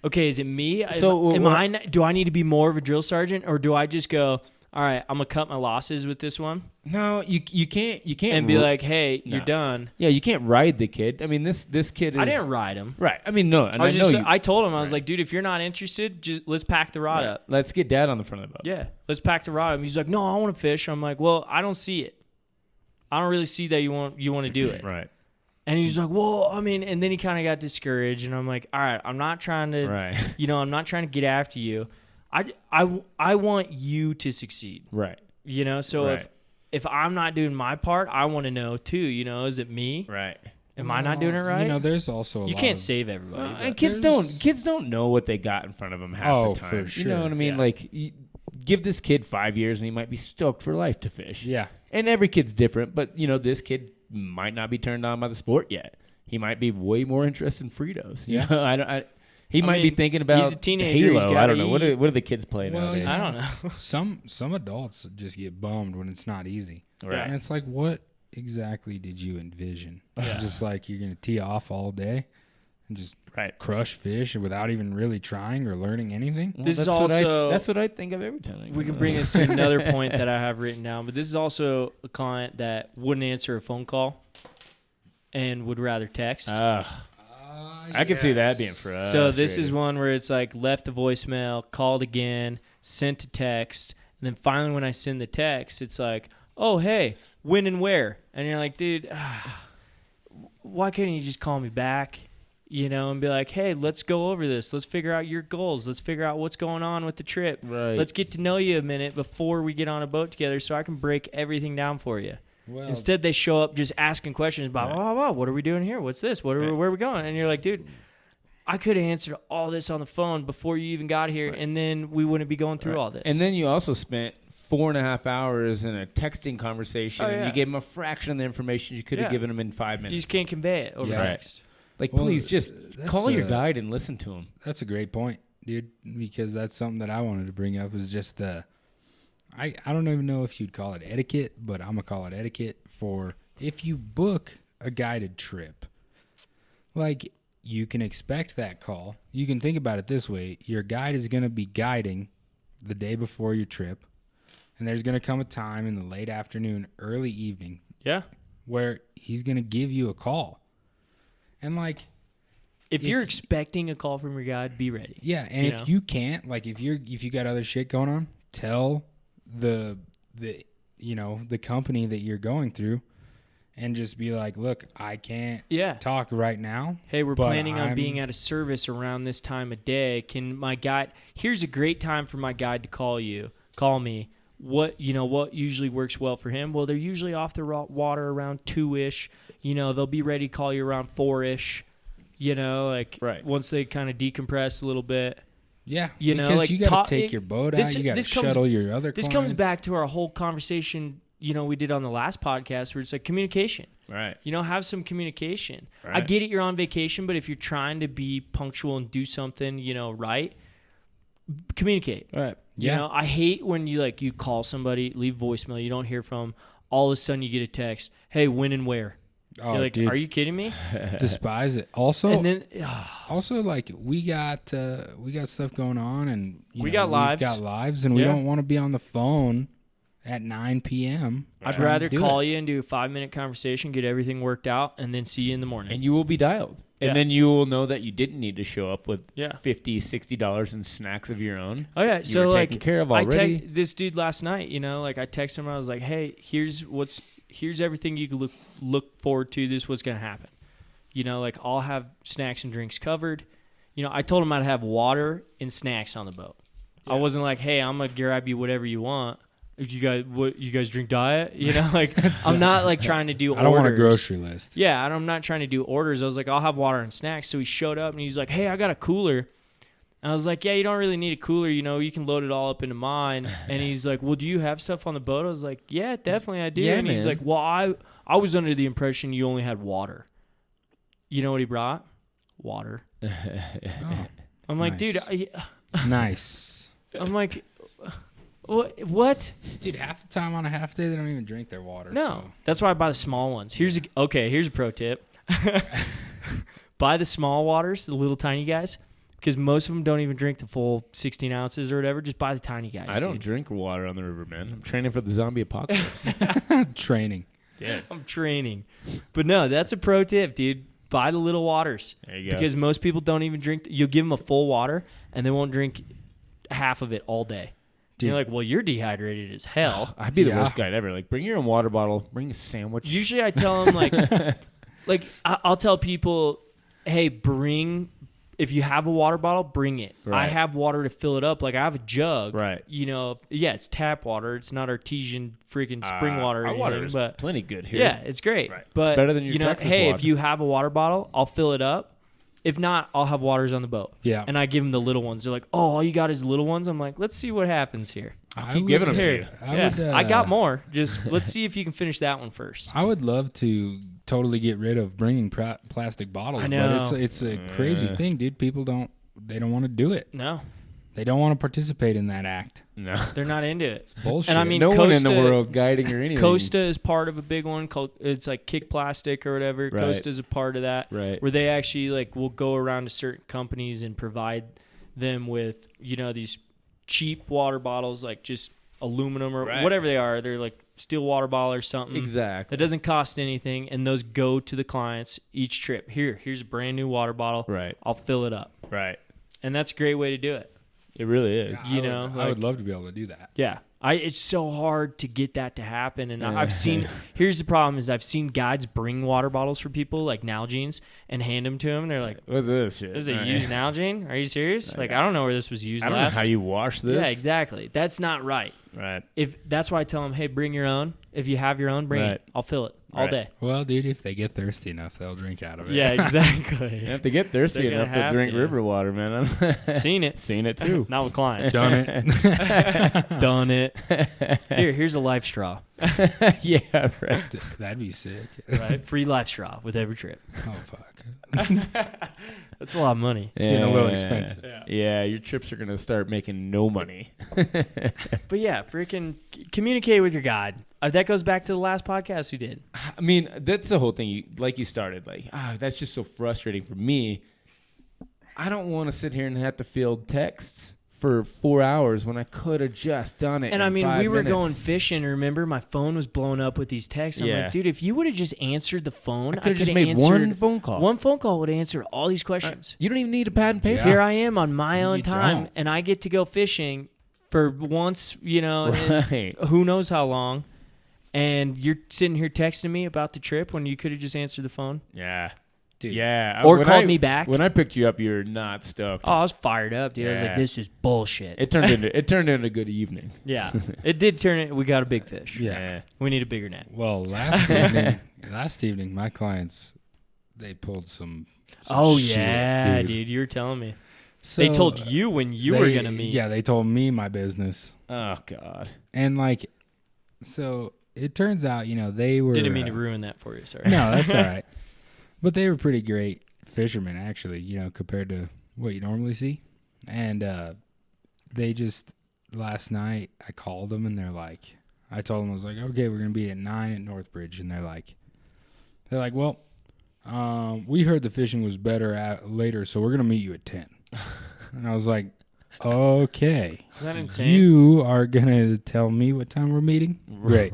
Okay, is it me? So, Do I need to be more of a drill sergeant, or do I just go? All right, I'm gonna cut my losses with this one No, you can't and be ru- like, hey, you're No. done. Yeah, you can't ride the kid. I mean, this kid is. I didn't ride him. Right. I mean, no. And I was I just. know you. I told him I was Right. like, dude, if you're not interested, just let's pack the rod Right. up. Let's get Dad on the front of the boat. Yeah, let's pack the rod up. He's like, no, I want to fish. I'm like, well, I don't see it. I don't really see that you want to do it. Right. And he's like, well, I mean, and then he kind of got discouraged, and I'm like, all right, I'm not trying to, Right. I'm not trying to get after you. I want you to succeed, Right. So Right. if I'm not doing my part, I want to know too, is it me? Right. Am I not doing it right? There's also a you lot can't of- save everybody. And but- kids don't know what they got in front of them half Oh, the time. for You sure. know what I mean? Yeah. Like, give this kid 5 years and he might be stoked for life to fish. Yeah. And every kid's different, but this kid might not be turned on by the sport yet. He might be way more interested in Fritos. You Yeah. know, he might be mean, thinking about he's a teenager, he's Halo. I gotta don't know. What eat. are the kids playing Well, nowadays? yeah. I don't know. Some adults just get bummed when it's not easy. Right. And it's like, what exactly did you envision? Yeah. Just like you're going to tee off all day and just Right. crush fish without even really trying or learning anything? Well, This is that's what also- that's what I think of every time. We can bring us to another point that I have written down, but this is also a client that wouldn't answer a phone call and would rather text. I could see that being frustrating. So this is one where it's like left a voicemail, called again, sent a text, and then finally when I send the text, it's like, oh, hey, when and where? And you're like, dude, why couldn't you just call me back? And be like, hey, let's go over this. Let's figure out your goals. Let's figure out what's going on with the trip. Right. Let's get to know you a minute before we get on a boat together so I can break everything down for you. Well, Instead, they show up just asking questions about, what are we doing here? What's this? Where are we going? And you're like, dude, I could have answered all this on the phone before you even got here, and then we wouldn't be going through all this. And then you also spent 4.5 hours in a texting conversation, and you gave them a fraction of the information you could have given them in 5 minutes. You just can't convey it over text. Like, please just call your guide and listen to him. That's a great point, dude, because that's something that I wanted to bring up is just I don't even know if you'd call it etiquette, but I'm going to call it etiquette for if you book a guided trip. Like, you can expect that call. You can think about it this way. Your guide is going to be guiding the day before your trip, and there's going to come a time in the late afternoon, early evening, where he's going to give you a call. And, like, if you're expecting a call from your guide, be ready. Yeah, and if you can't, like, if you got other shit going on, tell the company that you're going through, and just be like, look, I can't talk right now. Hey, we're planning on being at a service around this time of day. Can my guide? Here's a great time for my guide to call me. What usually works well for him? Well, they're usually off the water around 2-ish. They'll be ready to call you around 4-ish. Once they kind of decompress a little bit. Yeah, because you got to take your boat out. You got to shuttle your other clients. This comes back to our whole conversation, we did on the last podcast where it's like communication. Right. Have some communication. Right. I get it, you're on vacation, but if you're trying to be punctual and do something, right, communicate. Right. Yeah. I hate when you call somebody, leave voicemail, you don't hear from them, all of a sudden you get a text, hey, when and where? Oh, you're like, dude. Are you kidding me? Despise it. Also, and then, like we got stuff going on, and we got lives, and we don't want to be on the phone at 9 p.m. I'd rather call you and do a 5-minute conversation, get everything worked out, and then see you in the morning. And you will be dialed. And then you will know that you didn't need to show up with $50, $60 in snacks of your own. Oh, yeah. You were taken care of already. This dude last night, I texted him. I was like, hey, here's everything you can look forward to. This is what's going to happen. I'll have snacks and drinks covered. I told him I'd have water and snacks on the boat. Yeah. I wasn't like, hey, I'm going to grab you whatever you want. You guys drink diet? I'm not trying to do orders. I don't want a grocery list. Yeah, I'm not trying to do orders. I was like, I'll have water and snacks. So he showed up and he's like, hey, I got a cooler. And I was like, yeah, you don't really need a cooler. You can load it all up into mine. And he's like, well, do you have stuff on the boat? I was like, yeah, definitely I do. Yeah, and he's like, well, I was under the impression you only had water. You know what he brought? Water. Oh, I'm like, nice. Dude. Nice. I'm like, what? Dude, half the time on a half day, they don't even drink their water. No. So. That's why I buy the small ones. Here's a pro tip. Buy the small waters, the little tiny guys, because most of them don't even drink the full 16 ounces or whatever. Just buy the tiny guys. I don't drink water on the river, man. I'm training for the zombie apocalypse. Training. Yeah. I'm training. But no, that's a pro tip, dude. Buy the little waters. There you go. Because most people don't even drink. You'll give them a full water, and they won't drink half of it all day. You're like, well, you're dehydrated as hell. I'd be the worst guy ever. Like, bring your own water bottle. Bring a sandwich. Usually I tell them, I'll tell people, hey, if you have a water bottle, bring it. Right. I have water to fill it up. I have a jug. Right. It's tap water. It's not artesian freaking spring water or our anything. water is but plenty good here. Yeah, it's great. Right. But, it's better than your Texas hey, water. if you have a water bottle, I'll fill it up. If not, I'll have waters on the boat. Yeah. And I give them the little ones. They're like, oh, all you got is little ones? I'm like, let's see what happens here. I'll keep giving them to you. I got more. Just let's see if you can finish that one first. I would love to totally get rid of bringing plastic bottles. I know. But it's a crazy thing, dude. People don't want to do it. No. They don't want to participate in that act. No. They're not into it. It's bullshit. And I mean, no Costa, one in the world guiding or anything. Costa is part of a big one called, it's like Kick Plastic or whatever. Right. Costa is a part of that. Right. Where they actually will go around to certain companies and provide them with, these cheap water bottles, just aluminum or whatever they are. They're like steel water bottle or something. Exactly. That doesn't cost anything, and those go to the clients each trip. Here's a brand new water bottle. Right. I'll fill it up. Right. And that's a great way to do it. It really is. Yeah, I would love to be able to do that. Yeah. It's so hard to get that to happen. And I've seen, here's the problem is I've seen guides bring water bottles for people, like Nalgene's, and hand them to them. And they're like, what's this shit? This is a used Nalgene? Are you serious? I don't know where this was used I don't last. know how you wash this. Yeah, exactly. That's not right. Right. If that's why I tell them, hey, bring your own. If you have your own, bring it. I'll fill it all day. Well, dude, if they get thirsty enough, they'll drink out of it. Yeah, exactly. If they get thirsty enough to drink river water, man. Seen it. Seen it too. Not with clients. Done it. Done it. Here's a life straw. Yeah, right. That'd be sick. Right? Free life straw with every trip. Oh, fuck. That's a lot of money. It's getting a little expensive. Yeah, your trips are going to start making no money. But yeah, freaking communicate with your guide. That goes back to the last podcast we did. I mean, that's the whole thing. You started. That's just so frustrating for me. I don't want to sit here and have to field texts for 4 hours when I could have just done it. And in I mean, 5 we were minutes. going fishing. Remember, my phone was blowing up with these texts. I'm like, dude, if you would have just answered the phone, I could have just made one phone call. One phone call would have answered all these questions. You don't even need a pad and paper. Yeah. Here I am on my own time, don't. and I get to go fishing for once, Right. who knows how long. And you're sitting here texting me about the trip when you could have just answered the phone. Yeah. Dude. Yeah. Or called me back. When I picked you up, you were not stoked. Oh, I was fired up, dude. I was like, Yeah. this is bullshit. It turned into a good evening. Yeah. It did turn it. We got a big fish. Yeah. We need a bigger net. Well, last evening, my clients, they pulled some shit, yeah, dude. dude. You were telling me. So They told you when you were going to meet. Yeah, they told me my business. Oh God. And so it turns out, they were. Didn't mean to ruin that for you. Sorry. No, that's all right. But they were pretty great fishermen, actually, compared to what you normally see. And they just, last night, I called them, and they're like, I told them, I was like, okay, we're going to be at 9 at Northbridge. And they're like, well, we heard the fishing was better later, so we're going to meet you at 10. And I was like, okay. Is that insane? You are going to tell me what time we're meeting? Great.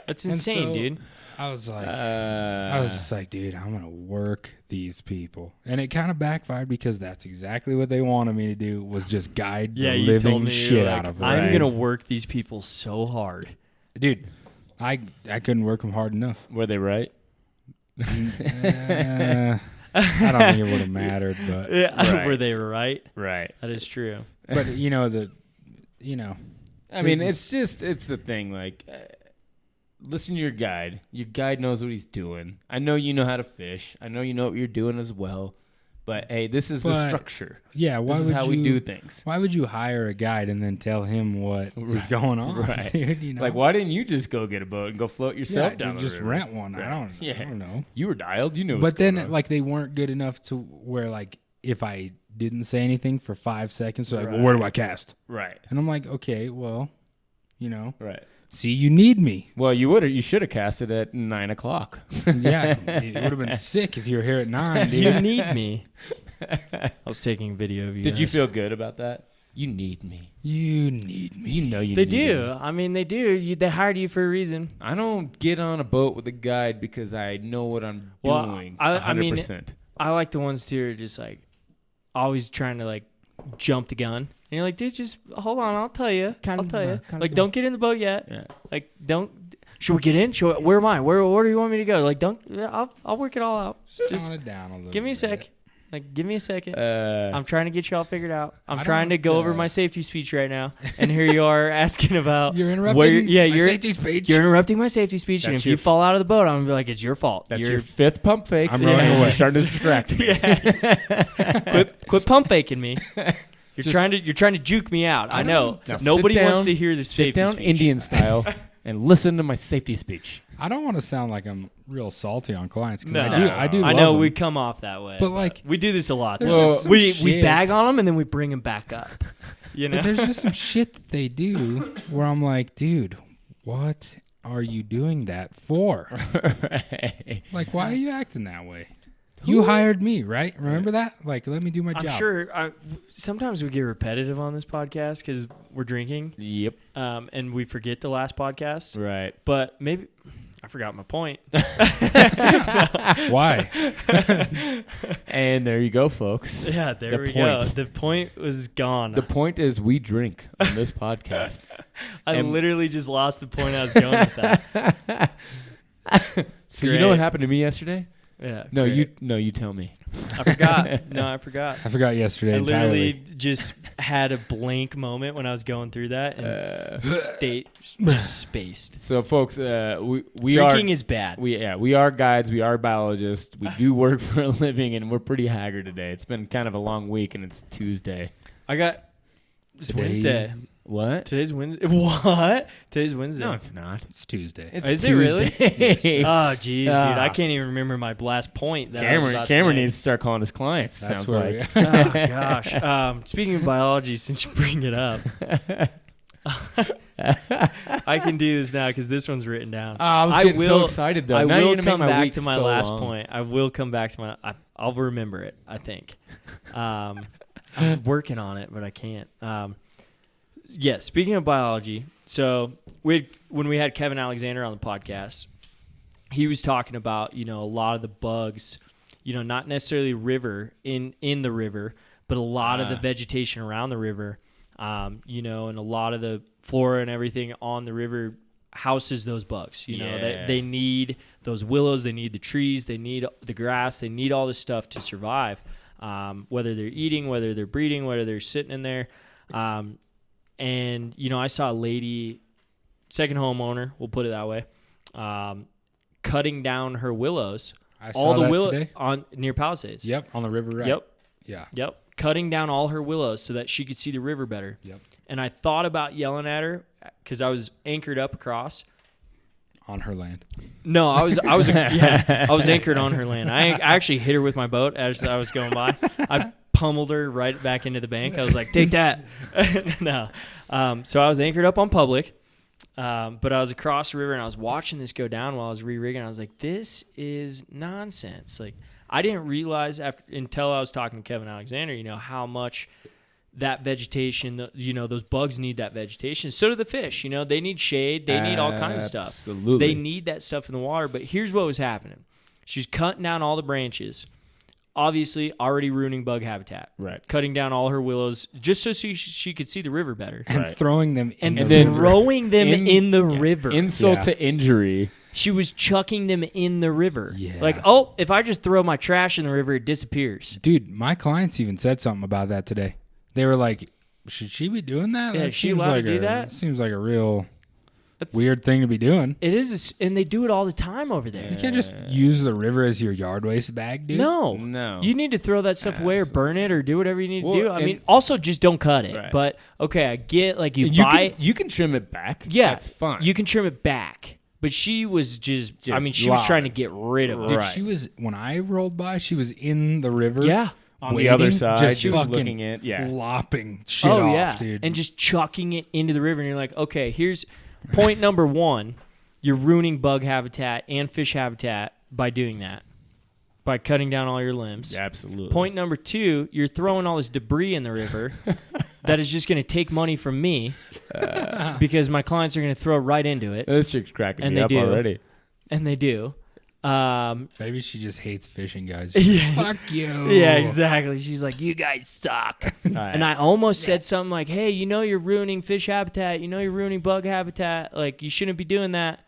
That's insane, dude. I was just like, dude, I'm going to work these people. And it kind of backfired because that's exactly what they wanted me to do, was just guide the you told living me, shit like, out of them. I'm going to work these people so hard. Dude, I couldn't work them hard enough. Were they right? I don't think it would have mattered, but Yeah, were they right? Right. That is true. but I They mean, it's the thing. Listen to your guide. Your guide knows what he's doing. I know you know how to fish. I know you know what you're doing as well. But hey, this is the structure. Yeah, this is how we do things. Why would you hire a guide and then tell him what is going on? Right. Dude, Like, why didn't you just go get a boat and go float yourself down the just river? rent one. Right. I don't know. You were dialed. You knew. But what's then, going on. they weren't good enough to where, if I didn't say anything for 5 seconds, they're like, well, where do I cast? Right. And I'm like, okay, well, Right. see, you need me. Well, you should have casted at 9 o'clock. Yeah, it would have been sick if you were here at 9, dude. You need me. I was taking video of you. Did you guys. feel good about that? You need me. You need me. You know you They need do. me. I mean, they do. They hired you for a reason. I don't get on a boat with a guide because I know what I'm Well, doing. I mean, 100%. I like the ones who are just always trying to jump the gun. And you're like, dude, just hold on. I'll tell you. Don't get in the boat yet. Yeah. Don't. Should we get in? Where am I? Where do you want me to go? Don't. I'll work it all out. Just tone it down a little Give me a bit. sec. Give me a second. I'm I'm trying to get you all figured out. I'm I trying to don't, go over my safety speech right now, and here you are asking about. You're interrupting my my safety speech. You're interrupting my safety speech, and That's if you your fall out of the boat, I'm gonna be like, it's your fault. That's You're- your fifth pump fake. I'm rowing away. You're starting to distract me. Yes. quit pump faking me. You're trying to juke me out. I know. Now Nobody sit wants down- to hear the Sit safety down speech. Indian style and listen to my safety speech. I don't want to sound like I'm real salty on clients because No. I do. I love know them. we come off that way, But, we do this a lot. there's though. just some we shit. bag on them and then we bring them back up. But there's just some shit that they do where I'm like, dude, what are you doing that for? Right. Like, why are you acting that way? You hired me, right? Remember that? Let me do my I'm job. sure. Sometimes we get repetitive on this podcast because we're drinking, Yep. and we forget the last podcast. Right. But maybe I forgot my point. Why? And there you go, folks. Yeah, there The we go. point. The point was gone. The point is we drink on this podcast. I literally just lost the point I was going with that. So you know what happened to me yesterday? Yeah. No, great. you tell me. I forgot. No, I forgot. I forgot yesterday. I literally entirely. just had a blank moment when I was going through that and just spaced. So, folks, we Drinking are is bad. we are guides. We are biologists. We do work for a living, and we're pretty haggard today. It's been kind of a long week, and it's Tuesday. It's Today- Wednesday. What? Today's Wednesday. What? Today's Wednesday. No, it's not. It's Tuesday. It's Is it really? Tuesday. Oh, jeez, dude. Ah. I can't even remember my last point. That I was about to Cameron make. needs to start calling his clients. That's sounds where like. Oh, gosh. Speaking of biology, since you bring it up, I can do this now because this one's written down. I was getting so excited though. I Now you're will gonna make come my back week to my so last long. point. I will come back to I'll remember it, I think. I'm working on it, but I can't. Yeah, speaking of biology, so when we had Kevin Alexander on the podcast, he was talking about, a lot of the bugs, not necessarily in the river, but a lot of the vegetation around the river, and a lot of the flora and everything on the river houses those bugs. They need those willows, they need the trees, they need the grass, they need all this stuff to survive, whether they're eating, whether they're breeding, whether they're sitting in there. And, I saw a lady, second homeowner, we'll put it that way, cutting down her willows. I saw that today. Near Palisades. Yep, on the river, right? Yep. Yeah. Yep. Cutting down all her willows so that she could see the river better. Yep. And I thought about yelling at her because I was anchored up across. On her land. No, I was anchored on her land. I actually hit her with my boat as I was going by. I pummeled her right back into the bank. I was like, take that. No. So I was anchored up on public, but I was across the river and I was watching this go down while I was re-rigging. I was like, this is nonsense. Like, I didn't realize until I was talking to Kevin Alexander, how much that vegetation, those bugs need that vegetation. So do the fish. They need shade. They need all kinds of stuff. Absolutely. They need that stuff in the water. But here's what was happening. She's cutting down all the branches, obviously already ruining bug habitat. Right. Cutting down all her willows just so she could see the river better. And Right. throwing them in And the then river. throwing them in the river. Insult Yeah. to injury. She was chucking them in the river. Yeah. Like, if I just throw my trash in the river, it disappears. Dude, my clients even said something about that today. They were like, should she be doing that? Yeah, That is she seems allowed to like do that? Seems like a real That's- weird thing to be doing. It is, and they do it all the time over there. You can't just use the river as your yard waste bag, dude. No. You need to throw that stuff away or burn it or do whatever you need Well, to do. I and- mean, also just don't cut it. Right. But, okay, I get, like, you You buy... can, you can trim it back. Yeah, That's fine. You can trim it back. But she was just I mean, she was loud. trying to get rid of it. Dude, Right. she was, when I rolled by, she was in the river. Yeah. on the other waiting, side, just just fucking looking at lopping shit Oh, off, yeah. dude. And just chucking it into the river. And you're like, okay, here's point number one. You're ruining bug habitat and fish habitat by doing that, by cutting down all your limbs. Absolutely. Point number two, you're throwing all this debris in the river that is just going to take money from me because my clients are going to throw right into it. This chick's cracking And me they up do. already. And they do. Maybe she just hates fishing, guys. Yeah. Fuck you. Yeah, exactly. She's like, you guys suck. And I almost said something like, hey, you're ruining fish habitat. You're ruining bug habitat. Like, you shouldn't be doing that.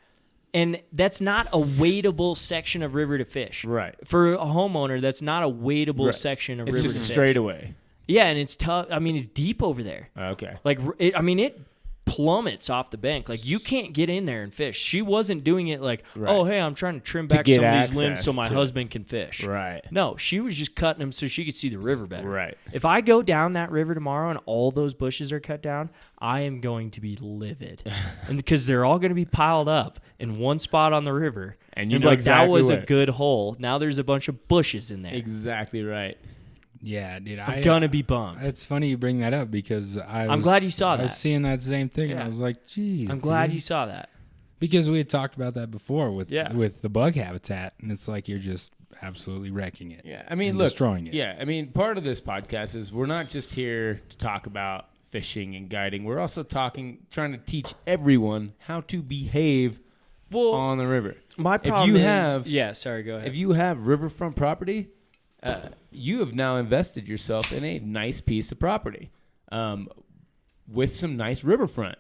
And that's not a wadeable section of river to fish. Right. For a homeowner, that's not a wadeable Right. section of It's river just to fish. straight away. Yeah, and it's tough. I mean, it's deep over there. Okay. Like, it plummets off the bank. Like, you can't get in there and fish. She wasn't doing it like, Right. oh, hey, I'm trying to trim back get some of these limbs access so my to it. husband can fish. Right. No, she was just cutting them so she could see the river better. Right. If I go down that river tomorrow and all those bushes are cut down, I am going to be livid. And because they're all going to be piled up in one spot on the river. And you you're know like, exactly that was a where. good hole. Now there's a bunch of bushes in there. Exactly right. Yeah, dude. I'm going to be bummed. It's funny you bring that up because I'm glad you saw I was that. seeing that same thing, and Yeah. I was like, geez. I'm glad dude. you saw that. Because we had talked about that before with Yeah. with the bug habitat, and it's like you're just absolutely wrecking it. Yeah. I mean, and look. destroying it. Yeah. I mean, part of this podcast is we're not just here to talk about fishing and guiding. We're also trying to teach everyone how to behave on the river. My If problem you is... have- Yeah, sorry, go ahead. If you have riverfront property, you have now invested yourself in a nice piece of property with some nice riverfront.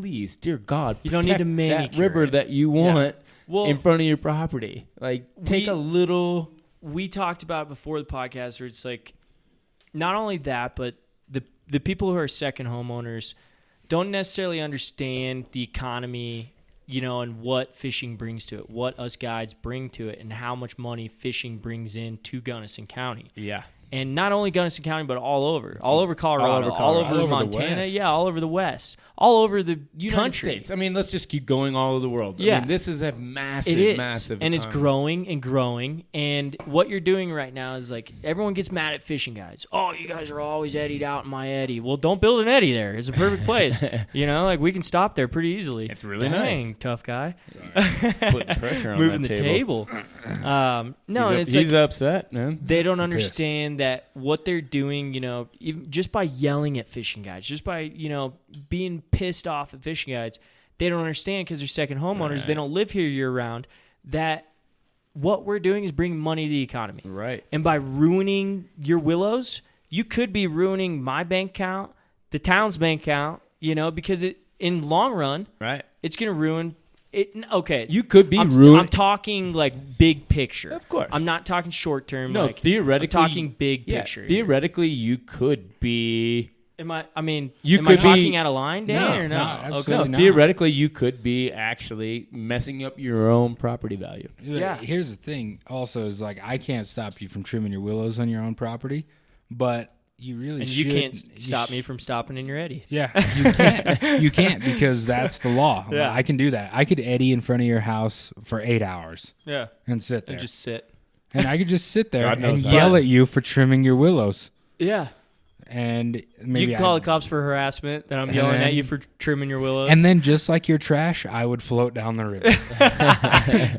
please, dear God, You don't need to protect manicure that river it. that you want Well, in front of your property. Like, take a little. We talked about it before the podcast, where it's like, not only that, but the people who are second homeowners don't necessarily understand the economy, and what fishing brings to it, what us guides bring to it, and how much money fishing brings in to Gunnison County. Yeah. And not only Gunnison County, but all over Colorado, all over the Montana, West. all over the West, all over the United country. States. I mean, let's just keep going all over the world. Yeah. I mean, this is a massive, It is, massive and it's economy. growing and growing. And what you're doing right now is like everyone gets mad at fishing guides. Oh, you guys are always eddied out in my eddy. Well, don't build an eddy there. It's a perfect place. Like we can stop there pretty easily. It's really Dang, nice. tough guy. Putting pressure on Moving that the table. No, and it's he's like upset, man. they don't understand that what they're doing, even just by yelling at fishing guides, just by, being pissed off at fishing guides, they don't understand because they're second homeowners. Right. They don't live here year round. That what we're doing is bringing money to the economy. Right. And by ruining your willows, you could be ruining my bank account, the town's bank account, because in long run, Right. it's going to ruin it. Okay. You could be I'm ruined. talking like big picture. Of course. I'm not talking short term. No, like, theoretically, I'm talking big picture. here. Theoretically, you could be. Am I You am could I talking be- out of line, Dan, No, or no? no, Okay. absolutely not. Theoretically, you could be actually messing up your own property value. Yeah. Here's the thing. Also, is like I can't stop you from trimming your willows on your own property, but you really And should. you can't stop me from stopping in your eddy. Yeah, you can't. You can't because that's the law. Yeah. I can do that. I could eddy in front of your house for 8 hours Yeah. and sit there, And just sit. and I could just sit there God knows and that. yell at you for trimming your willows, Yeah. and maybe You can call the cops for harassment that I'm And yelling at then- you for trimming your willows. And then, just like your trash, I would float down the river.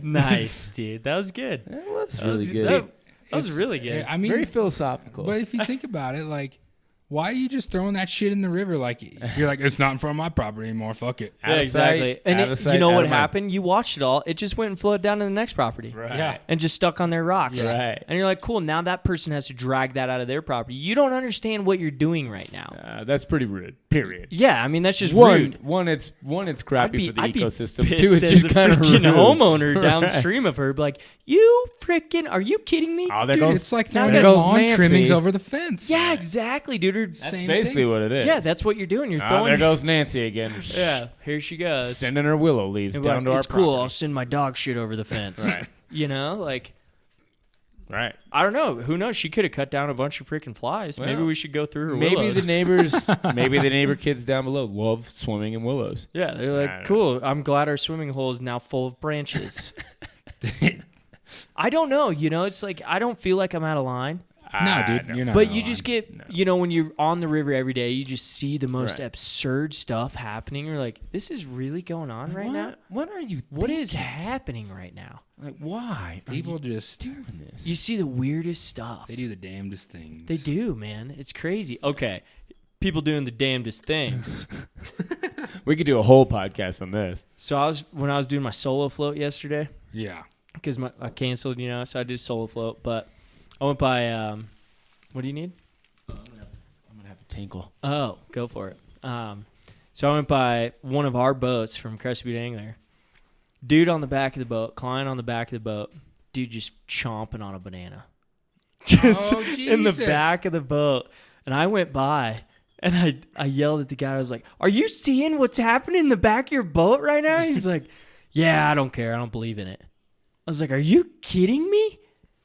nice, dude. That was good. That was That really was, good. That was really good. I mean, Very philosophical. but if you think about it, like, why are you just throwing that shit in the river? Like, you're like, it's not in front of my property anymore. Fuck it. Yeah, Out of exactly. sight, And out of you sight, know out what of mind. happened? You watched it all. It just went and flowed down to the next property. Right. Yeah. And just stuck on their rocks. Right. And you're like, cool, now that person has to drag that out of their property. You don't understand what you're doing right now. That's pretty rude. Period. Yeah, I mean, that's just rude. One, it's crappy for the I'd be ecosystem. pissed Two, it's as just a kind of freaking rude. homeowner Right. downstream of her. Be like, you freaking, are you kidding me? Oh, there Dude, goes. it's like now throwing there your goes lawn Nancy. trimmings over the fence. Yeah, exactly, dude. That's Same basically thing. what it is. Yeah, that's what you're doing. You're Ah, throwing. there goes Nancy again. Yeah, here she goes. Sending her willow leaves And be down like, to our it's cool. I'll property. send my dog shit over the fence. Right. Like, Right. I don't know. Who knows? She could have cut down a bunch of freaking flies. Maybe Well, we should go through her Maybe willows. the neighbors, maybe the neighbor kids down below love swimming in willows. Yeah, they're I like, don't cool. I'm glad our swimming hole is now full of branches. I don't know. It's like I don't feel like I'm out of line. No, dude, you're not. But out you of just line. get, when you're on the river every day, you just see the most Right. absurd stuff happening. You're like, this is really going on right now? What are you? What is thinking? happening right now? Like, why? are People you just doing this? You see the weirdest stuff. they do the damnedest things. They do, man. It's crazy. Okay. People doing the damnedest things. We could do a whole podcast on this. So when I was doing my solo float yesterday, Yeah. because I canceled, so I did solo float, but I went by, what do you need? I'm gonna have a tinkle. Oh, go for it. So I went by one of our boats from Crested Butte Angler. Dude on the back of the boat, client on the back of the boat, dude just chomping on a banana. Just Oh, in the Jesus. back of the boat. And I went by and I yelled at the guy. I was like, are you seeing what's happening in the back of your boat right now? He's like, yeah, I don't care. I don't believe in it. I was like, are you kidding me?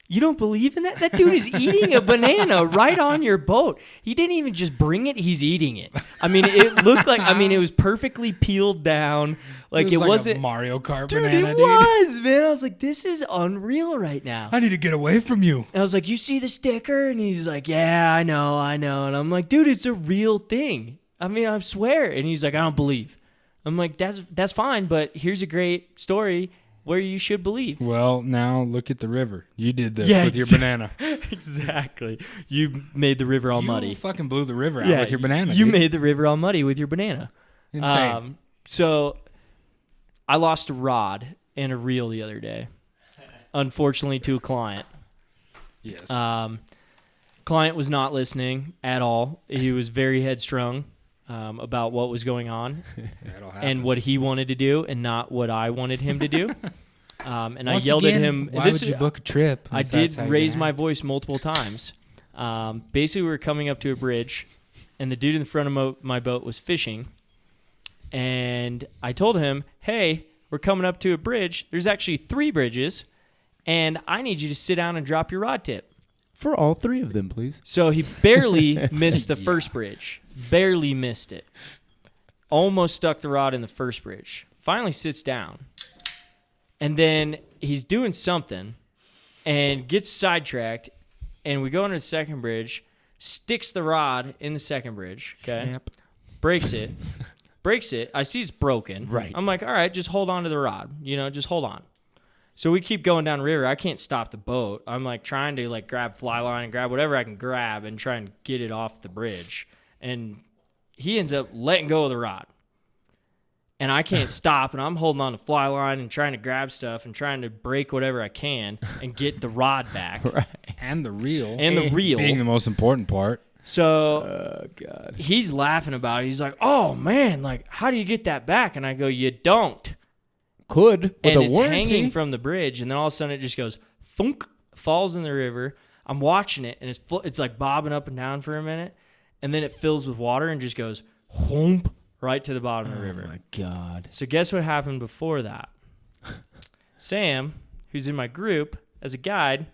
You don't believe in that? That dude is eating a banana right on your boat. He didn't even just bring it. He's eating it. I mean, it looked like, it was perfectly peeled down. Like it like wasn't. a Mario Kart Dude, banana, it dude. was, man. I was like, this is unreal right now. I need to get away from you. And I was like, you see the sticker? And he's like, yeah, I know. And I'm like, dude, it's a real thing. I swear. And he's like, I don't believe. I'm like, that's fine, but here's a great story where you should believe. Well, now look at the river. You did this Yeah, with your banana. Exactly. You made the river all You muddy. fucking blew the river out with your banana. You dude. made the river all muddy with your banana. Insane. So I lost a rod and a reel the other day, unfortunately, to a client. yes. Client was not listening at all. He was very headstrong. about what was going on That'll happen. and what he wanted to do and not what I wanted him to do. And Once I yelled again, at him. Why would you book a trip? I if that's did how you raise can my act? voice multiple times. Basically, we were coming up to a bridge, and the dude in the front of my boat was fishing. And I told him, hey, we're coming up to a bridge. There's actually 3 bridges, and I need you to sit down and drop your rod tip. For all 3 of them, please. So he barely missed the first bridge. Barely missed it. Almost stuck the rod in the first bridge. Finally sits down. And then he's doing something and gets sidetracked. And we go under the second bridge, sticks the rod in the second bridge. Okay. Snap. Breaks it. I see it's broken. Right. I'm like, all right, just hold on to the rod. Just hold on. So we keep going down the river. I can't stop the boat. I'm like trying to like grab fly line and grab whatever I can grab and try and get it off the bridge. And he ends up letting go of the rod. And I can't stop, and I'm holding on to fly line and trying to grab stuff and trying to break whatever I can and get the rod back. Right. And the reel. Being Being the most important part. So God. he's laughing about it. He's like, oh, man, like, how do you get that back? And I go, you don't. Could. With And a it's warranty. hanging from the bridge, and then all of a sudden it just goes thunk, falls in the river. I'm watching it, and it's like bobbing up and down for a minute, and then it fills with water and just goes whoomp right to the bottom of the river. Oh, my God. So guess what happened before that? Sam, who's in my group as a guide,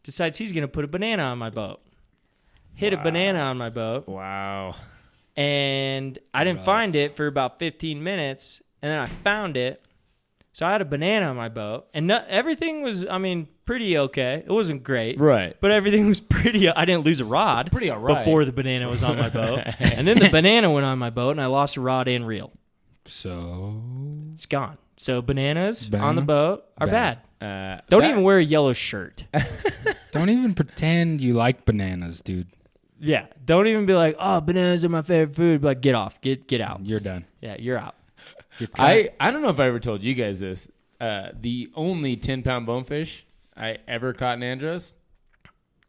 decides he's going to put a banana on my boat. Hit a banana on my boat, Wow. and I didn't find it for about 15 minutes, and then I found it. So I had a banana on my boat, and everything was, pretty okay. It wasn't great. Right. But everything was pretty. I didn't lose a rod. Pretty all right. Before the banana was on my boat. And then the banana went on my boat, and I lost a rod and reel. So It's gone. So bananas Banana? on the boat are bad. Bad. Don't even wear a yellow shirt. don't even pretend you like bananas, dude. Yeah. Don't even be like, oh, bananas are my favorite food. Be like, get off. Get out. You're done. Yeah, you're out. You're cut. I don't know if I ever told you guys this. The only 10-pound bonefish I ever caught in Andros,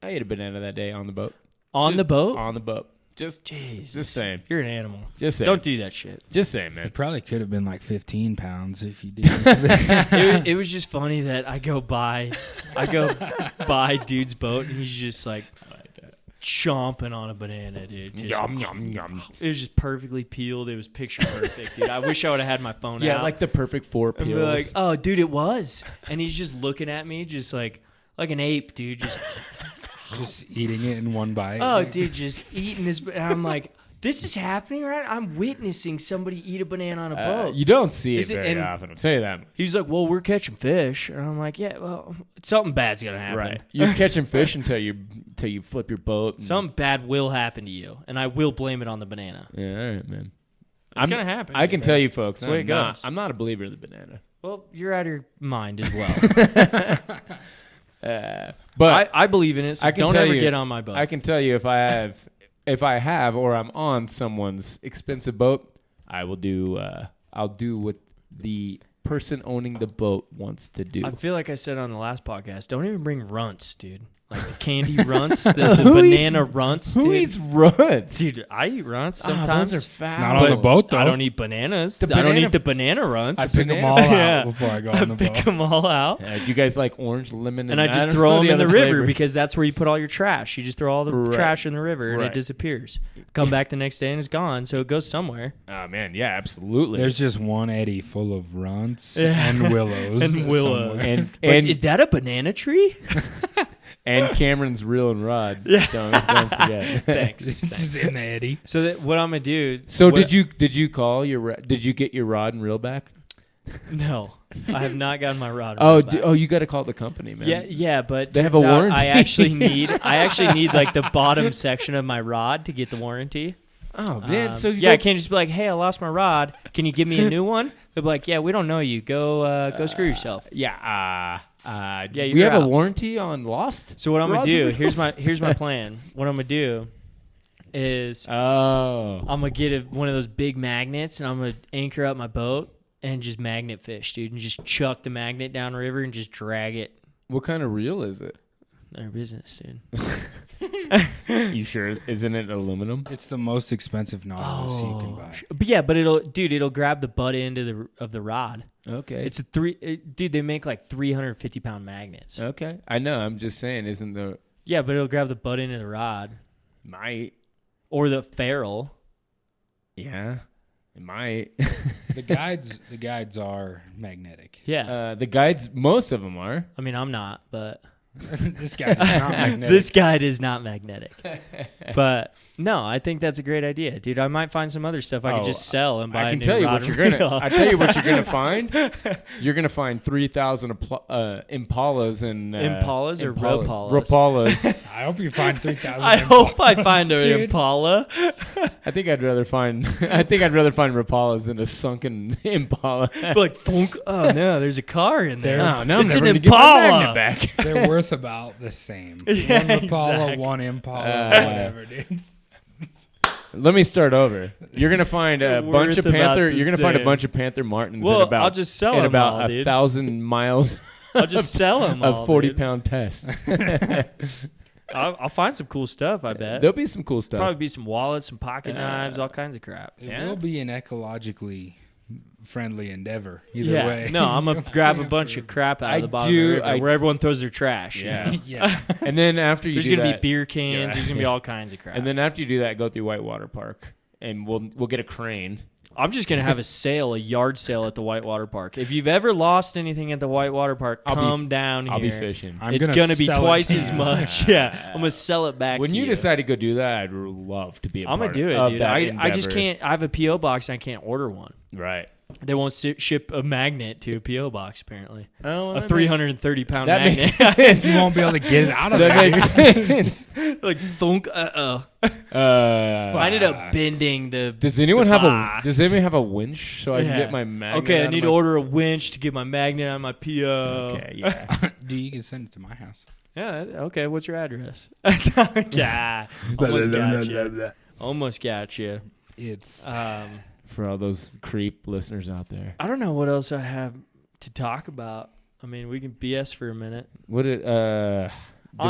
I ate a banana that day on the boat. On the boat? On the boat. Just saying. You're an animal. Just saying. Don't do that shit. Just saying, man. It probably could have been like 15 pounds if you did. It was just funny that I go by dude's boat, and he's just like chomping on a banana, dude. Just, Yum, yum, yum. it was just perfectly peeled. It was picture perfect, dude. I wish I would have had my phone out. Yeah, like the perfect 4 and peels. be like, oh, dude, it was. And he's just looking at me, just like an ape, dude. Just, Just eating it in one bite. oh, dude, just eating this. And I'm like, this is happening, right? I'm witnessing somebody eat a banana on a boat. You don't see it Is it- very and- often. I'll tell you that. He's like, well, we're catching fish. And I'm like, yeah, well, something bad's going to happen. Right. You're catching fish until you flip your boat. and- Something bad will happen to you, and I will blame it on the banana. Yeah, all right, man. It's going to happen. I can tell you, folks, That's the way it goes. I'm not a believer of the banana. Well, you're out of your mind as well. But I believe in it, so I can don't tell ever you- get on my boat. I can tell you if I have or I'm on someone's expensive boat, I will do I'll do what the person owning the boat wants to do. I feel like I said on the last podcast, don't even bring runts, dude. Like the candy runts, the Who banana runts, Who dude. eats runts? Dude, I eat runts Ah, sometimes. those are fat. Not on the boat, though. I don't eat bananas. The I don't banana- eat the banana runts. I pick them banana- all out Yeah. before I go I on the pick boat. them all out. Do you guys like orange, lemon, And I just don't throw know them in the other river flavors. because that's where you put all your trash. You just throw all the Right. trash in the river and Right. it disappears. Come back the next day and it's gone, so it goes somewhere. Oh man, yeah, absolutely. There's just one eddy full of runts Yeah. and willows. And willows. somewhere. And is that a banana tree? and Cameron's reel and rod. Yeah. Don't forget. Thanks. It's just in the eddy. So that what I'm gonna do? So what- did you call your did you get your rod and reel back? No, I have not gotten my rod. Oh, back. you got to call the company, man. Yeah, but They have turns a out warranty. I actually need like the bottom section of my rod to get the warranty. Oh man, so I can't just be like, hey, I lost my rod. Can you give me a new one? They'll be like, yeah, we don't know you. Go screw yourself. Yeah, Yeah, we you're have a out. warranty on Lost. So what I'm gonna rods do? and Here's reels? my plan. What I'm gonna do is Oh, I'm gonna get one of those big magnets and I'm gonna anchor up my boat and just magnet fish, dude, and just chuck the magnet down river and just drag it. what kind of reel is it? None of your business, dude. You sure? Isn't it aluminum? It's the most expensive Nautilus you can buy. But it'll grab the butt end of the rod. Okay. It's dude, they make like 350-pound magnets. Okay. I know. I'm just saying, isn't the... Yeah, but it'll grab the butt end of the rod. Might. Or the ferrule. Yeah. It might. The guides are magnetic. Yeah. The guides, most of them are. I mean, I'm not, but... This guide is not magnetic. This guide is not magnetic. But no, I think that's a great idea, dude. I might find some other stuff I could just sell and buy. I can a new tell you rod what and you're gonna. reel. I tell you what you're gonna find. You're gonna find 3,000 Impalas and Impalas or Rapalas? Rapalas. I hope you find 3,000. I hope I Impalas, find an dude. Impala. I think I'd rather find Rapalas than a sunken Impala. Like, thunk. Oh no, there's a car in there. Oh, now I'm It's never an gonna get my Impala. magnet back. They're worth about the same. Yeah, one Impala, exactly. one Impala, whatever, dude. Let me start over. You're gonna find a bunch of Worth about Panther. the You're gonna find a same. bunch of Panther Martins Well, in about I'll just sell in them about all, 1,000 miles I'll just sell them of all, 40-pound test. I'll find some cool stuff, I bet. There'll be some cool stuff. Probably be some wallets, some pocket knives, all kinds of crap. It Yeah. will be an ecologically friendly endeavor either way. No, I'm going to grab a bunch of crap out of the bottom of the river where everyone throws their trash. Yeah. Yeah. And then after you There's do going to that, be beer cans. Yeah. There's going to be all kinds of crap. and then after you do that, go through Whitewater Park, and we'll get a crane. I'm just going to have a yard sale at the Whitewater Park. If you've ever lost anything at the Whitewater Park, come down here. I'll be fishing. It's going to be sell it twice to as you. much. Yeah, I'm going to sell it back When to you you. decide to go do that, I'd love to be a I'm part going to do of it, dude. that I just endeavor. can't. I have a P.O. box and I can't order one. Right. They won't ship a magnet to a P.O. box, apparently. Oh, A 330-pound that magnet. makes sense. You won't be able to get it out of That there. makes sense. Like, thunk, I ended up bending the Does anyone the have box. Does anyone have a winch so I can Yeah. get my magnet? Okay, I out need of to my- order a winch to get my magnet out of my P.O. Okay, yeah. Dude, you can send it to my house. Yeah, okay, what's your address? Yeah, almost got you. It's For all those creep listeners out there, I don't know what else I have to talk about. I mean, we can BS for a minute. what it? I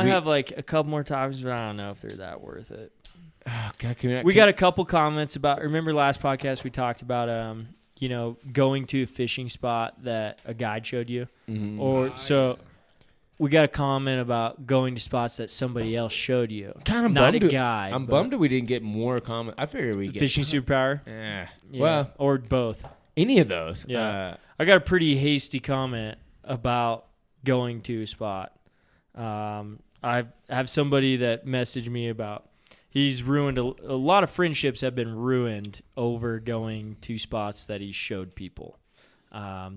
have like a couple more topics, but I don't know if they're that worth it. Oh, God, We got a couple comments about. Remember last podcast we talked about, going to a fishing spot that a guide showed you, we got a comment about going to spots that somebody else showed you. kind of Not a bummed. guide. I'm but bummed that we didn't get more comments. I figured we the get fishing superpower. Yeah. Yeah. Well, Or both. any of those. Yeah. I got a pretty hasty comment about going to a spot. I have somebody that messaged me about he's ruined a lot of friendships have been ruined over going to spots that he showed people.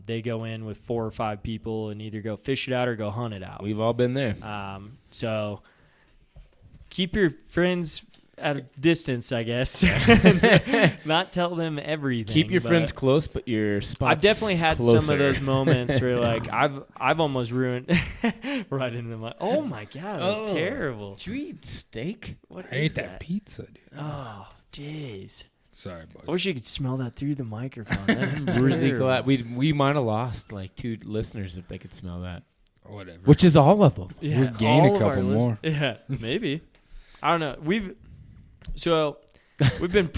They go in with 4 or 5 people and either go fish it out or go hunt it out. We've all been there. So keep your friends at a distance, I guess. Not tell them everything. Keep your but friends close, but your spots I've definitely had closer. some of those moments where, like, I've almost ruined right into my. Oh my god, that was terrible. Did you eat steak? What I is ate that pizza, dude. Oh, jeez. Sorry, boys. I wish you could smell that through the microphone. That's Really terrible. glad we might have lost like 2 listeners if they could smell that, Whatever. which is all of them. Yeah, We'll gain a all of our couple more. Yeah, maybe. I don't know. We've been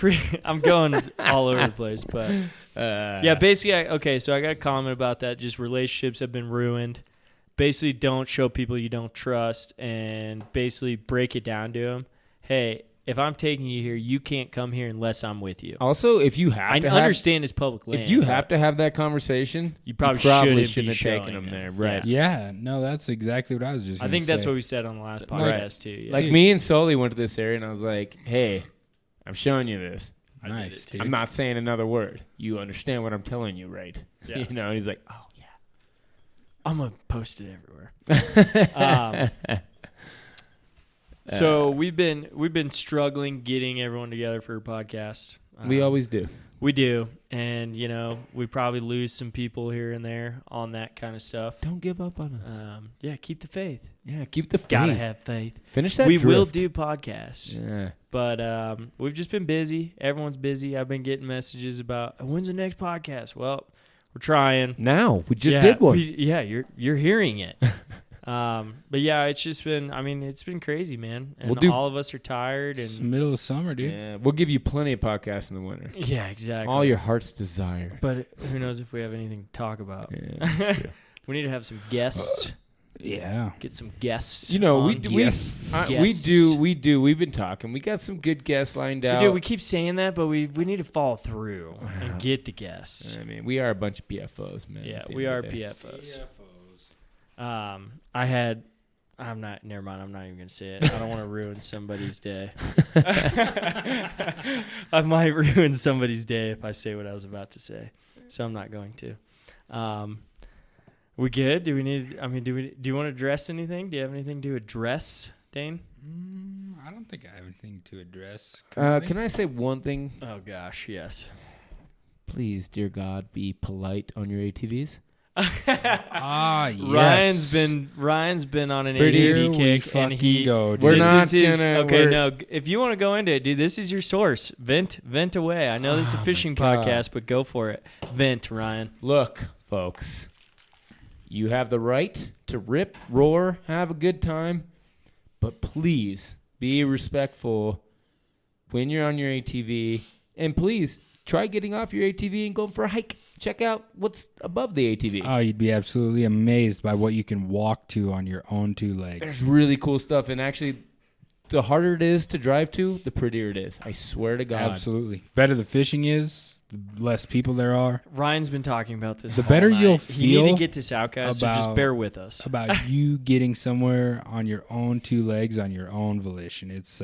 I'm going all over the place, but yeah, basically, so I got a comment about that. Just relationships have been ruined. Basically, don't show people you don't trust, and basically break it down to them. Hey, if I'm taking you here, you can't come here unless I'm with you. Also, if you have I to understand it's public land. if you but have to have that conversation, you probably shouldn't shouldn't have be taken them showing there. it. Right. Yeah, no, that's exactly what I was just I gonna think that's say. what we said on the last Right. podcast too. Yeah. Like Dude. me and Sully went to this area, and I was like, "Hey, I'm showing you this. Nice, dude. I'm not saying another word. You understand what I'm telling you, right?" Yeah. You know. And he's like, "Oh I'm gonna post it everywhere. So we've been struggling getting everyone together for a podcast. we always do." We do, and we probably lose some people here and there on that kind of stuff. Don't give up on us. Yeah, keep the faith. Yeah, keep the faith. Gotta have faith. Finish that. We will drift. do podcasts, Yeah. but we've just been busy. Everyone's busy. I've been getting messages about when's the next podcast. Well, we're trying. Now we just did one. You're hearing it. But yeah, it's just been. I mean, it's been crazy, man. And all of us are tired. It's the And middle of summer, dude. Yeah, we'll give you plenty of podcasts in the winter. yeah, exactly. All your heart's desire. But who knows if we have anything to talk about? Yeah, that's true. We need to have some guests. Yeah. Get some guests. You know, on. we do. We've been talking. We got some good guests lined out. We keep saying that, but we need to follow through and get the guests. I mean, we are a bunch of PFOs, man. Yeah, at the we end are of the day. PFOs. I'm not. Never mind. I'm not even gonna say it. I don't want to ruin somebody's day. I might ruin somebody's day if I say what I was about to say, so I'm not going to. We good? Do we need? I mean, do you want to address anything? Do you have anything to address, Dane? I don't think I have anything to address. Can I say one thing? Oh gosh, yes. Please, dear God, be polite on your ATVs. Yes. Ryan's been on an Here ATV we kick, and fucking go, dude. We're this not is his, gonna- okay. we're- No, if you want to go into it, dude, this is your source. Vent away. I know this is a Oh, my fishing God. podcast, but go for it. Vent, Ryan. Look, folks, you have the right to rip, roar, have a good time, but please be respectful when you're on your ATV, and please try getting off your ATV and going for a hike. Check out what's above the ATV. Oh, you'd be absolutely amazed by what you can walk to on your own two legs. There's really cool stuff, and actually, the harder it is to drive to, the prettier it is. I swear to God. Absolutely. Better the fishing is, the less people there are. Ryan's been talking about this. The all better night. you'll You need feel to get this out, guys. So just about- bear with us. About you getting somewhere on your own two legs, on your own volition. It's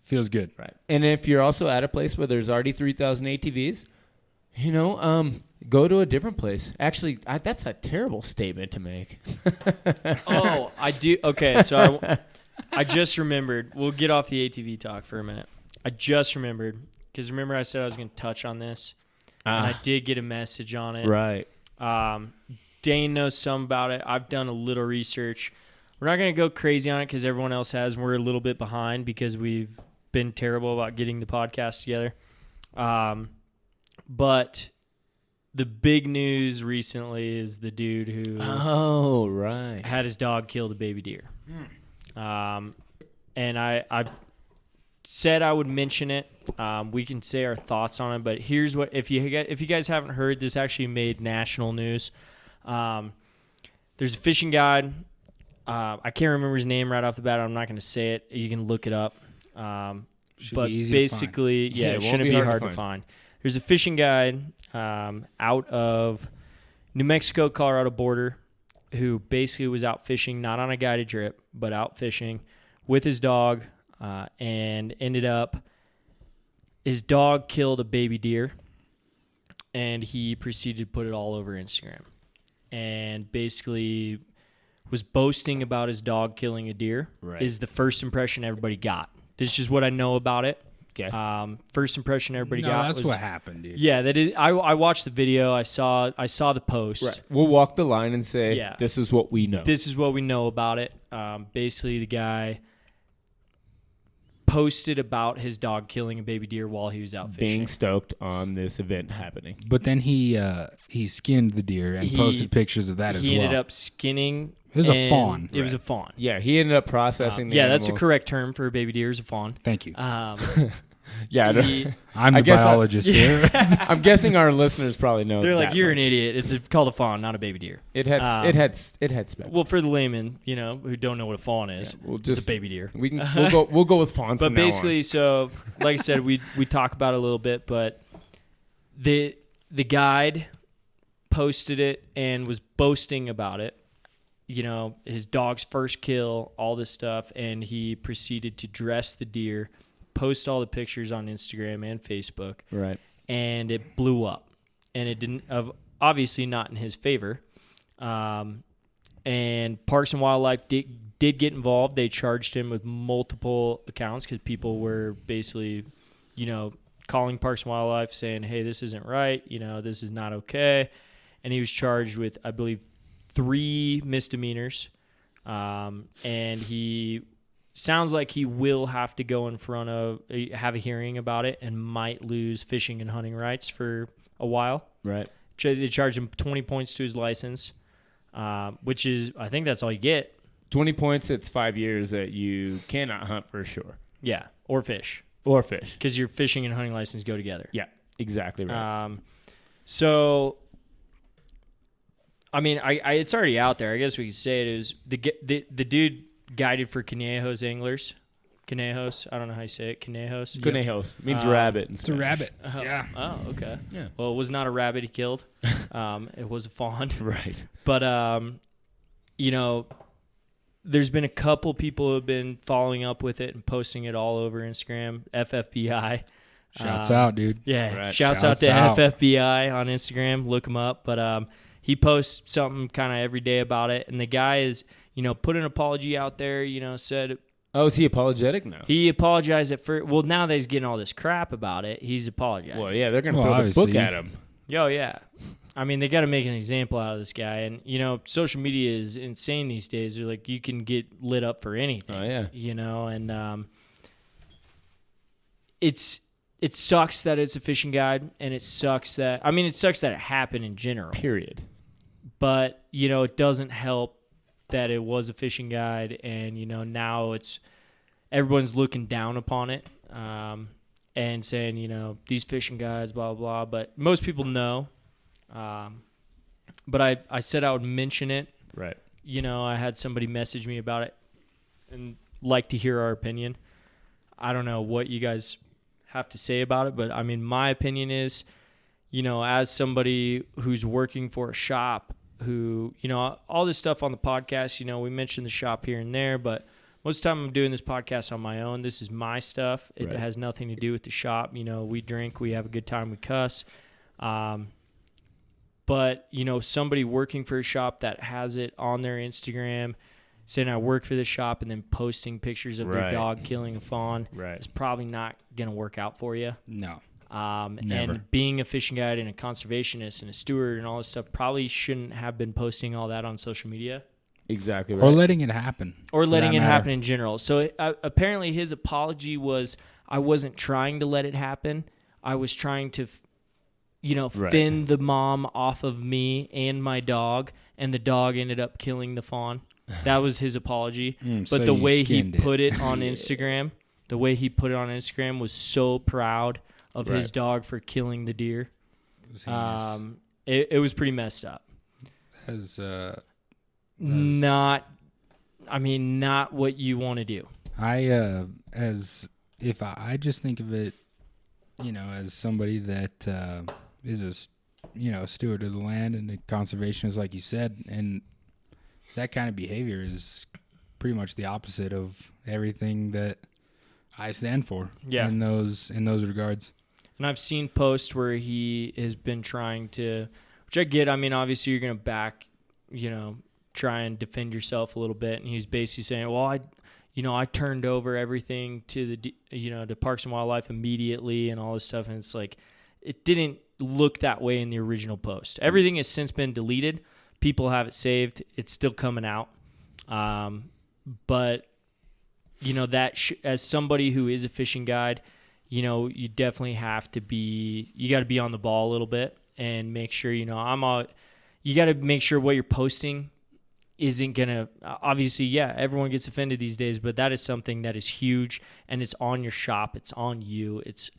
feels good. Right. And if you're also at a place where there's already 3,000 ATVs, go to a different place. Actually, that's a terrible statement to make. Oh, I do. Okay, so I just remembered. We'll get off the ATV talk for a minute. I just remembered because remember I said I was going to touch on this, and I did get a message on it. Right. Dane knows some about it. I've done a little research. We're not going to go crazy on it because everyone else has. We're a little bit behind because we've been terrible about getting the podcast together. But the big news recently is the dude who had his dog kill the baby deer. And I said I would mention it. We can say our thoughts on it, but here's what if you guys haven't heard, this actually made national news. There's a fishing guide. I can't remember his name right off the bat. I'm not going to say it. You can look it up. Should But be easy basically, Yeah, it it shouldn't won't be hard to find. There's a fishing guide out of New Mexico, Colorado border who basically was out fishing, not on a guided trip, but out fishing with his dog and ended up his dog killed a baby deer and he proceeded to put it all over Instagram and basically was boasting about his dog killing a deer. Right. Is the first impression everybody got. This is what I know about it. Okay. First impression everybody got that's was what happened, dude. yeah. That is. I watched the video. I saw the post. Right. We'll walk the line and say, Yeah. this is what we know. This is what we know about it. Basically, the guy posted about his dog killing a baby deer while he was out fishing. Being stoked on this event happening. But then he skinned the deer and posted pictures of that as well. He ended up skinning. It was a and fawn. It was a fawn. Yeah, he ended up processing the Yeah, that's the animal. correct term for a baby deer is a fawn. Thank you. Yeah, I don't- he- I'm I the guess biologist here. I'm guessing our listeners probably know. they're like, that you're much. an idiot. It's called a fawn, not a baby deer. It had specs. Well, for the layman, who don't know what a fawn is, we'll it's just a baby deer. we'll go with fawn. But from now on. basically, so like I said, we talk about it a little bit, but the guide posted it and was boasting about it. His dog's first kill, all this stuff, and he proceeded to dress the deer, post all the pictures on Instagram and Facebook, right. and it blew up. And it didn't, obviously not in his favor. And Parks and Wildlife did get involved. They charged him with multiple accounts because people were basically, calling Parks and Wildlife saying, hey, this isn't right. This is not okay. And he was charged with, I believe, 3 misdemeanors. And he sounds like he will have to go in front of, have a hearing about it and might lose fishing and hunting rights for a while. Right. They charged him 20 points to his license. which is, I think that's all you get. 20 points, it's 5 years that you cannot hunt for shore. Yeah, or fish. Or fish. Because your fishing and hunting license go together. Yeah, exactly right. So, I mean, I it's already out there. I guess we could say it is the dude guided for Conejos anglers. Conejos, I don't know how you say it. Conejos. Conejos means rabbit. It's a rabbit. Yeah. Oh, okay. Yeah. Well, it was not a rabbit he killed. It was a fawn. Right. But you know, there's been a couple people who have been following up with it and posting it all over Instagram. FFBI. Shouts out, dude. Yeah. Right. Shouts out to FFBI on Instagram. Look him up. But he posts something kind of every day about it, and the guy is, you know, put an apology out there. You know, said. Oh, is he apologetic now? He apologized at first. Well, now that he's getting all this crap about it, he's apologizing. Well, yeah, they're going to throw the book at him. Yo, yeah. I mean, they got to make an example out of this guy. And, you know, social media is insane these days. They're like, you can get lit up for anything. Oh, yeah. You know, and it sucks that it's a fishing guide, and it sucks that it happened in general. Period. But, you know, it doesn't help that it was a fishing guide, and, you know, now everyone's looking down upon it and saying, you know, these fishing guides, blah, blah, blah. But most people know. But I said I would mention it. Right. You know, I had somebody message me about it and like to hear our opinion. I don't know what you guys have to say about it, but, I mean, my opinion is, you know, as somebody who's working for a shop, who, you know, all this stuff on the podcast, you know, we mentioned the shop here and there, but most of the time I'm doing this podcast on my own. This is my stuff. It has nothing to do with the shop. You know, we drink, we have a good time, we cuss. But, you know, somebody working for a shop that has it on their Instagram saying I work for the shop and then posting pictures of their dog killing a fawn is probably not going to work out for you. No. And being a fishing guide and a conservationist and a steward and all this stuff probably shouldn't have been posting all that on social media. Exactly right. Or letting it happen. Or letting it happen in general. So apparently his apology was, I wasn't trying to let it happen. I was trying to, fend the mom off of me and my dog, and the dog ended up killing the fawn. That was his apology. But so the way he skinned put it on Instagram, was so proud of his dog for killing the deer. It was pretty messed up. Not what you want to do. I just think of it, as somebody that is a steward of the land and a conservationist, like you said, and that kind of behavior is pretty much the opposite of everything that I stand for. Yeah. In those regards. And I've seen posts where he has been trying to, which I get. I mean, obviously you're going to back, try and defend yourself a little bit. And he's basically saying, well, I turned over everything to to Parks and Wildlife immediately and all this stuff. And it's like, it didn't look that way in the original post. Everything has since been deleted. People have it saved. It's still coming out. But, as somebody who is a fishing guide, you definitely have to you got to be on the ball a little bit and make sure, you got to make sure what you're posting isn't going to, obviously, yeah, everyone gets offended these days, but that is something that is huge, and it's on your shop. It's on you. It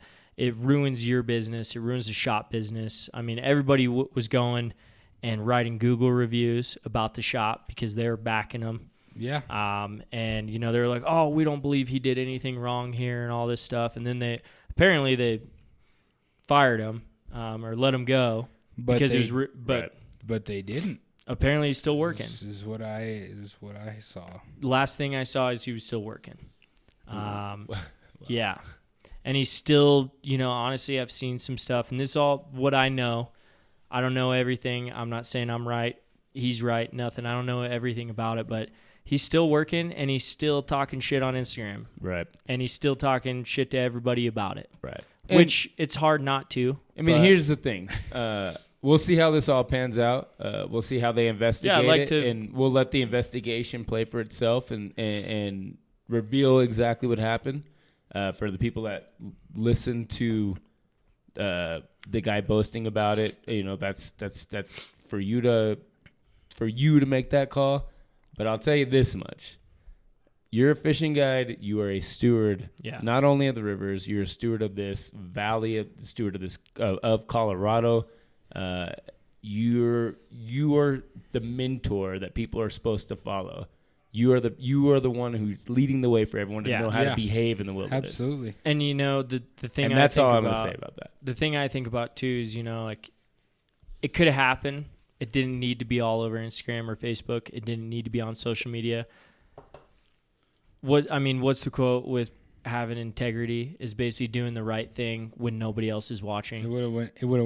ruins your business. It ruins the shop business. I mean, everybody was going and writing Google reviews about the shop because they're backing them. Yeah. And they're like, oh, we don't believe he did anything wrong here and all this stuff. And then they fired him or let him go because but they didn't. Apparently he's still working. This is what I saw. Last thing I saw is he was still working. Yeah. And he's still, honestly, I've seen some stuff, and this is all what I know. I don't know everything. I'm not saying I'm right. He's right. Nothing. I don't know everything about it, but he's still working, and he's still talking shit on Instagram. Right. And he's still talking shit to everybody about it. Right. Which it's hard not to. I mean, here's the thing. We'll see how this all pans out. We'll see how they investigate it, and we'll let the investigation play for itself and reveal exactly what happened. For the people that listen to the guy boasting about it, that's for you to for you to make that call. But I'll tell you this much. You're a fishing guide. You are a steward, not only of the rivers. You're a steward of this valley, a steward of this of Colorado. You are the mentor that people are supposed to follow. You are the one who's leading the way for everyone to know how to behave in the wilderness. Absolutely. And the thing, and that's all I'm gonna say about that. The thing I think about too is like it could have happened. It didn't need to be all over Instagram or Facebook. It didn't need to be on social media. What's the quote with having integrity is basically doing the right thing when nobody else is watching. It would have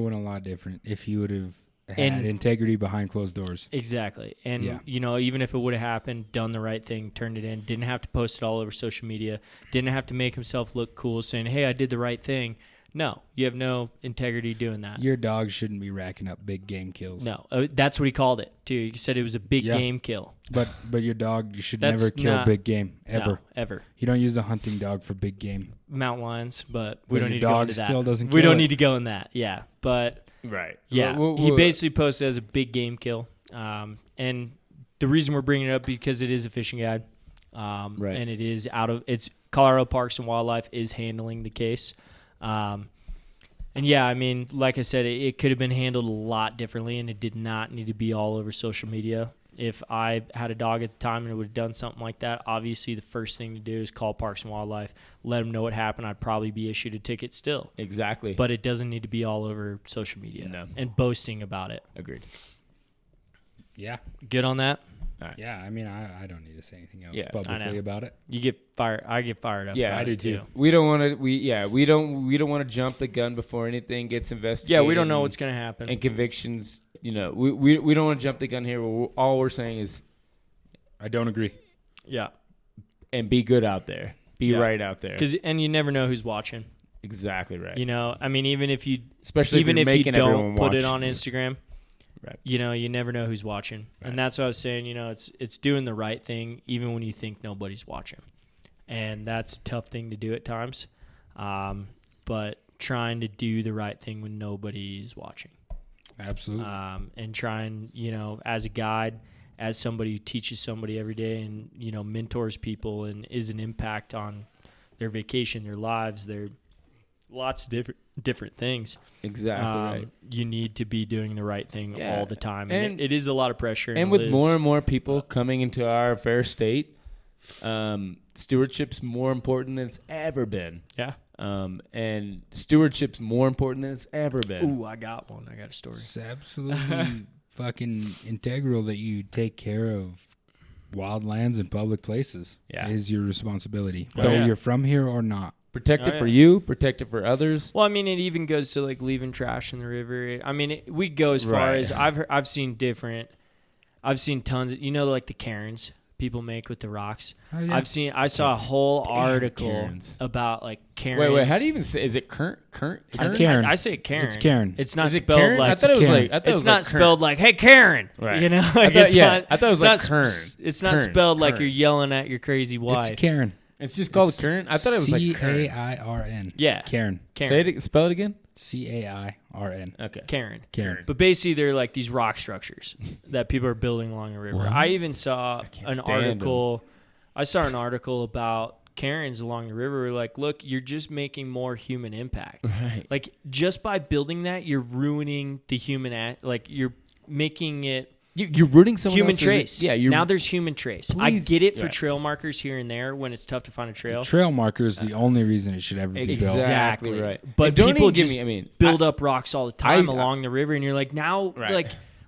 went a lot different if you would have had integrity behind closed doors. Exactly. And, even if it would have happened, done the right thing, turned it in, didn't have to post it all over social media, didn't have to make himself look cool saying, hey, I did the right thing. No, you have no integrity doing that. Your dog shouldn't be racking up big game kills. No, that's what he called it, too. He said it was a big game kill. But your dog, you should never kill big game, ever. No, ever. You don't use a hunting dog for big game. Mountain lions, but we don't need to go into that. Still doesn't kill we don't need to go in that, But, right. He basically posted as a big game kill. And the reason we're bringing it up because it is a fishing guide. Right. And it is it's Colorado Parks and Wildlife is handling the case. Like I said, it could have been handled a lot differently, and it did not need to be all over social media. If I had a dog at the time and it would have done something like that, obviously the first thing to do is call Parks and Wildlife, let them know what happened. I'd probably be issued a ticket still. Exactly. But it doesn't need to be all over social media and boasting about it. Agreed. Yeah. Good on that? Right. Yeah, I don't need to say anything else publicly about it. You get fired. I get fired up. Yeah, I do too. We don't want to. We don't want to jump the gun before anything gets investigated. Yeah, we don't know what's going to happen. And convictions. We don't want to jump the gun here. All we're saying is, I don't agree. Yeah, and be good out there. Be right out there. And you never know who's watching. Exactly right. Even if you, especially even if you don't put it on Instagram. Right. You never know who's watching. Right. And that's what I was saying, it's doing the right thing even when you think nobody's watching. And that's a tough thing to do at times. But trying to do the right thing when nobody's watching. Absolutely. And trying, as a guide, as somebody who teaches somebody every day and, mentors people and is an impact on their vacation, their lives, their lots of different things. Exactly right. You need to be doing the right thing all the time. And it is a lot of pressure. And with more and more people coming into our fair state, stewardship's more important than it's ever been. Yeah. And stewardship's more important than it's ever been. Ooh, I got one. I got a story. It's absolutely fucking integral that you take care of wild lands and public places. Yeah. It is your responsibility, whether you're from here or not. Protect it for you. Protect it for others. Well, it even goes to leaving trash in the river. We go as far as I've seen different. I've seen tons of the Karens people make with the rocks. Oh, yeah. I saw a whole article Karens. About Karens. Wait, how do you even say? Is it Karen? It's Karen. I say Karen. It's Karen. It's not spelled Karen? like. I thought it was like. It's not spelled like, "Hey Karen." Right. I thought it was like Kern. It's not spelled like you're yelling at your crazy wife. It's Karen. It's just called Karen. I thought it was like Karen. Cairn. Yeah, Karen. Say it. Spell it again. Cairn. Okay. Karen. But basically, they're these rock structures that people are building along the river. What? I even saw an article. I saw an article about Karens along the river. Look, you're just making more human impact. Right. Just by building that, you're ruining the human you're making it. You're rooting someone human else's. trace. Yeah. Now there's human trace. Please, I get it for trail markers here and there when it's tough to find a trail. The trail marker is the only reason it should ever be built. Exactly right. But don't people even just give me. build up rocks all the time along the river, and you're now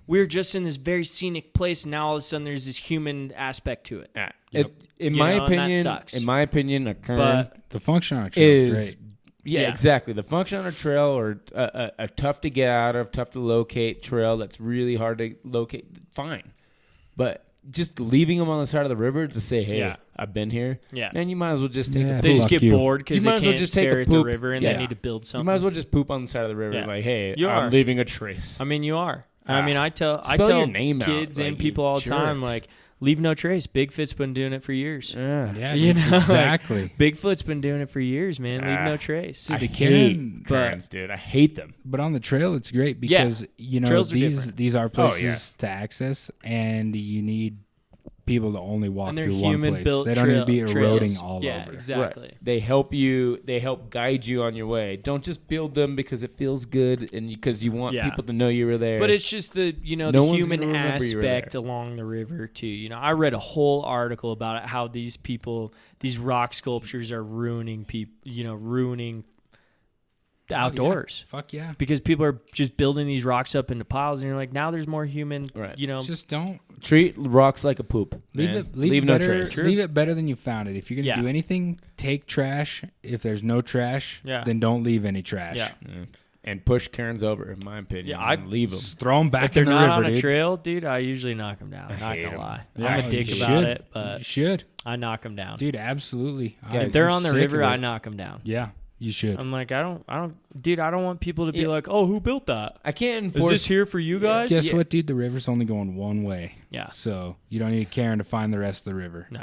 we're just in this very scenic place, and now all of a sudden there's this human aspect to it. In my opinion, a Kern, the function on a trail is great. Yeah, exactly. The function on a trail or a tough to get out of, tough to locate trail that's really hard to locate, fine. But just leaving them on the side of the river to say, hey, I've been here, man, you might as well just take a poop. They just get bored because they can't well just stare at the river and they need to build something. You might as well just poop on the side of the river like, hey, I'm leaving a trace. You are. I tell your name kids out. and people all the time, leave no trace. Bigfoot's been doing it for years. Yeah, You know, exactly. Bigfoot's been doing it for years, man. Leave no trace. Dude, I the hate Karen- Karens, dude. I hate them. But on the trail, it's great because Trails are these different. are places to access, and you need people to only walk And they're through one place. human-built They don't need to be eroding trails. all Yeah, over. exactly. Right. They help you. They help guide you on your way. Don't just build them because it feels good and because you want people to know you were there. But it's just the No the one's human gonna remember you were aspect there. along the river too. I read a whole article about it, how these rock sculptures are ruining people. Ruining the outdoors. Fuck yeah. Because people are just building these rocks up into piles, and you're like, now there's more human. Right. Just don't treat rocks like a poop. leave man. it. Leave it no better, trace. Leave it better than you found it. If you're gonna Yeah. do anything, take trash. If there's no trash, Yeah. then don't leave any trash. Yeah. Yeah. And push Karens over, in my opinion. Yeah, I'd leave them. Just throw them back If they're in the not river, on a dude. trail, dude, I usually knock them down. I Not hate gonna 'em. lie, Yeah, I'm a you dick should. about it, You but should, I knock them down. dude. Absolutely. Guys, If they're I'm on the sick river, of I it. knock them down. Yeah, you should. I'm like, I don't, dude. I don't want people to be Yeah. like, oh, who built that? I can't Is enforce. this here for you guys? Guess what, dude? The river's only going one way. Yeah. So you don't need Karen to find the rest of the river. No.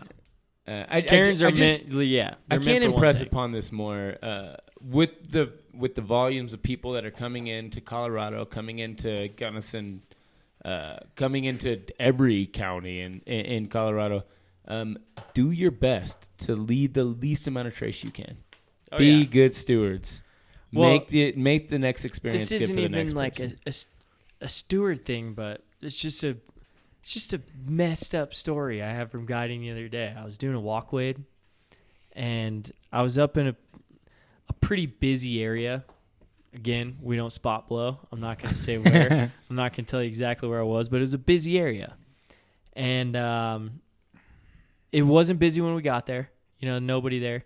Karens Karens are meant. Yeah. I they're can't meant for one impress thing. upon this more with the volumes of people that are coming into Colorado, coming into Gunnison, coming into every county in Colorado. Do your best to leave the least amount of trace you can. Oh, Be yeah. good stewards. Well, make the next experience This good isn't for the even next like person. a steward thing, but it's just a messed up story I have from guiding the other day. I was doing a walk wade, and I was up in a pretty busy area. Again, we don't spot blow. I'm not going to say where. I'm not going to tell you exactly where I was, but it was a busy area. And it wasn't busy when we got there. Nobody there.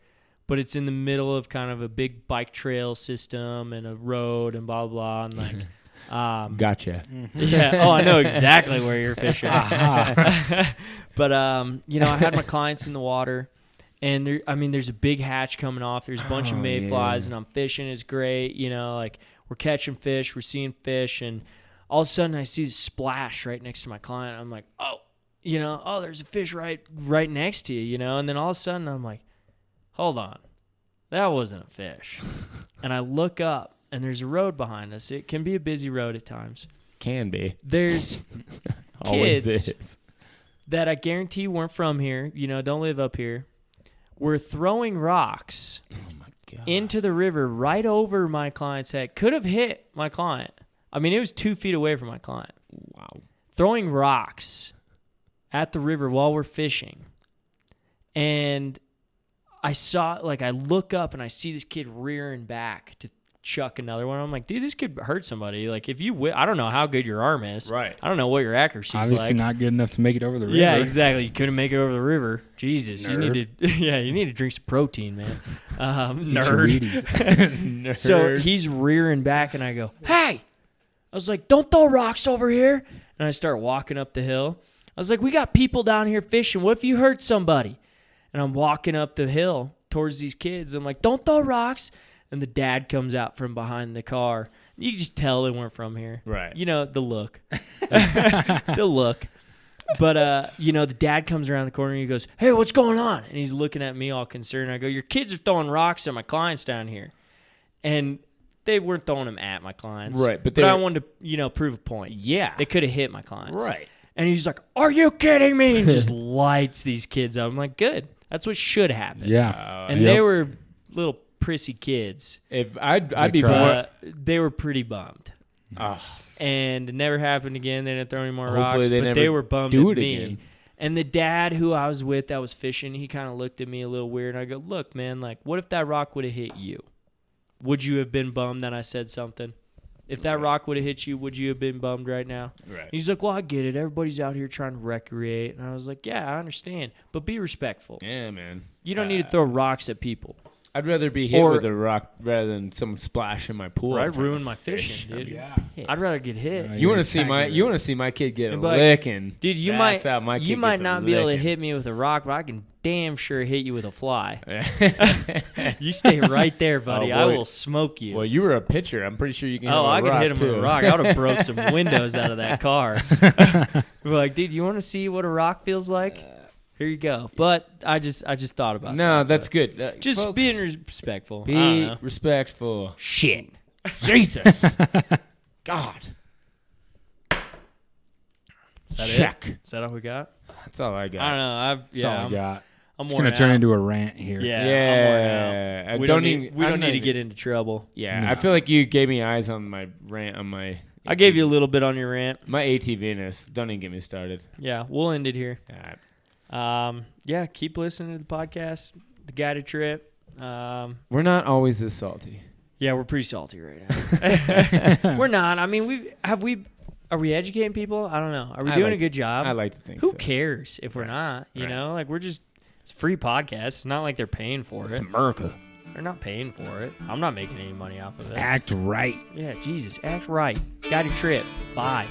But it's in the middle of kind of a big bike trail system and a road and blah, blah, and like... Gotcha. Yeah. Oh, I know exactly where you're fishing. But I had my clients in the water, and there's a big hatch coming off. There's a bunch of mayflies, and I'm fishing. It's great. Like we're catching fish, we're seeing fish, and all of a sudden I see a splash right next to my client. I'm like, there's a fish right next to you, And then all of a sudden I'm like, hold on, that wasn't a fish. And I look up. And there's a road behind us. It can be a busy road at times. Can be. There's Always kids is. that I guarantee weren't from here, don't live up here, were throwing rocks Oh my god. into the river right over my client's head. Could have hit my client. It was 2 feet away from my client. Wow. Throwing rocks at the river while we're fishing. And I look up and I see this kid rearing back to chuck another one. I'm like, dude, this could hurt somebody. Like, if you I don't know how good your arm is. Right. I don't know what your accuracy is Obviously like. not good enough to make it over the river. Yeah, exactly. You couldn't make it over the river. Jesus, you Nerd. need to. Yeah, you need to drink some protein, man. Eat your Nerd. Wheaties. So he's rearing back, and I go, "Hey!" I was like, "Don't throw rocks over here." And I start walking up the hill. I was like, "We got people down here fishing. What if you hurt somebody?" And I'm walking up the hill towards these kids. I'm like, "Don't throw rocks." And the dad comes out from behind the car. You can just tell they weren't from here. Right. The look. The look. But, the dad comes around the corner and he goes, "Hey, what's going on?" And he's looking at me all concerned. I go, "Your kids are throwing rocks at my clients down here." And they weren't throwing them at my clients. Right, but I wanted to, prove a point. Yeah. They could have hit my clients. Right. And he's like, "Are you kidding me?" And just lights these kids up. I'm like, good. That's what should happen. Yeah. And they were little prissy kids. If I'd They be cry. more. They were pretty bummed. And it never happened again. They didn't throw any more Hopefully rocks, they but never they were bummed do at it me. again. And the dad who I was with that was fishing, he kind of looked at me a little weird. And I go, "Look, man, like, what if that rock would have hit you? Would you have been bummed that I said something? If that rock would have hit you, would you have been bummed right now?" Right. He's like, "Well, I get it. Everybody's out here trying to recreate." And I was like, "Yeah, I understand. But be respectful. Yeah, man. You don't need to throw rocks at people." I'd rather be hit Or- with a rock rather than someone splash in my pool. Or I'm I'd trying ruin to my fish. fishing, dude. Yeah. I'd rather get hit. Yeah. You want to Exactly. see my kid get a But, licking, Dude, you That's might how my kid you might gets a not be able to licking. hit me with a rock, but I can damn sure hit you with a fly. You stay right there, buddy. Oh, I boy. will smoke you. Well, you were a pitcher. I'm pretty sure you can. Oh, I hit could a hit him with a too. rock. I would have broke some windows out of that car. We're like, dude, you want to see what a rock feels like? Here you go. But I just thought about No, that. that's good. Just folks, being respectful. I don't be know. respectful. Shit. Jesus, God. Is that Check. it? Is that all we got? That's all I got. I don't know. That's all I got. I'm It's worn gonna turn out. into a rant here. Yeah, Yeah, I'm worn out. I We don't don't even- need, we I'm don't not need to even- get into trouble. Yeah, No. I feel like you gave me eyes on my rant on my. I gave you a little bit on your rant. my ATV-ness. Don't even get me started. Yeah, we'll end it here. All right. Yeah, keep listening to the podcast, the guided trip. We're not always this salty. Yeah, we're pretty salty right now. We're not. I mean, are we educating people? I don't know. Are we I doing like- a good job? I like to think Who so. cares if we're not? You Right. know, like it's a free podcast. It's not like they're paying for it. America. They're not paying for it. I'm not making any money off of it. Act right. Yeah, Jesus, act right. Guided trip. Bye.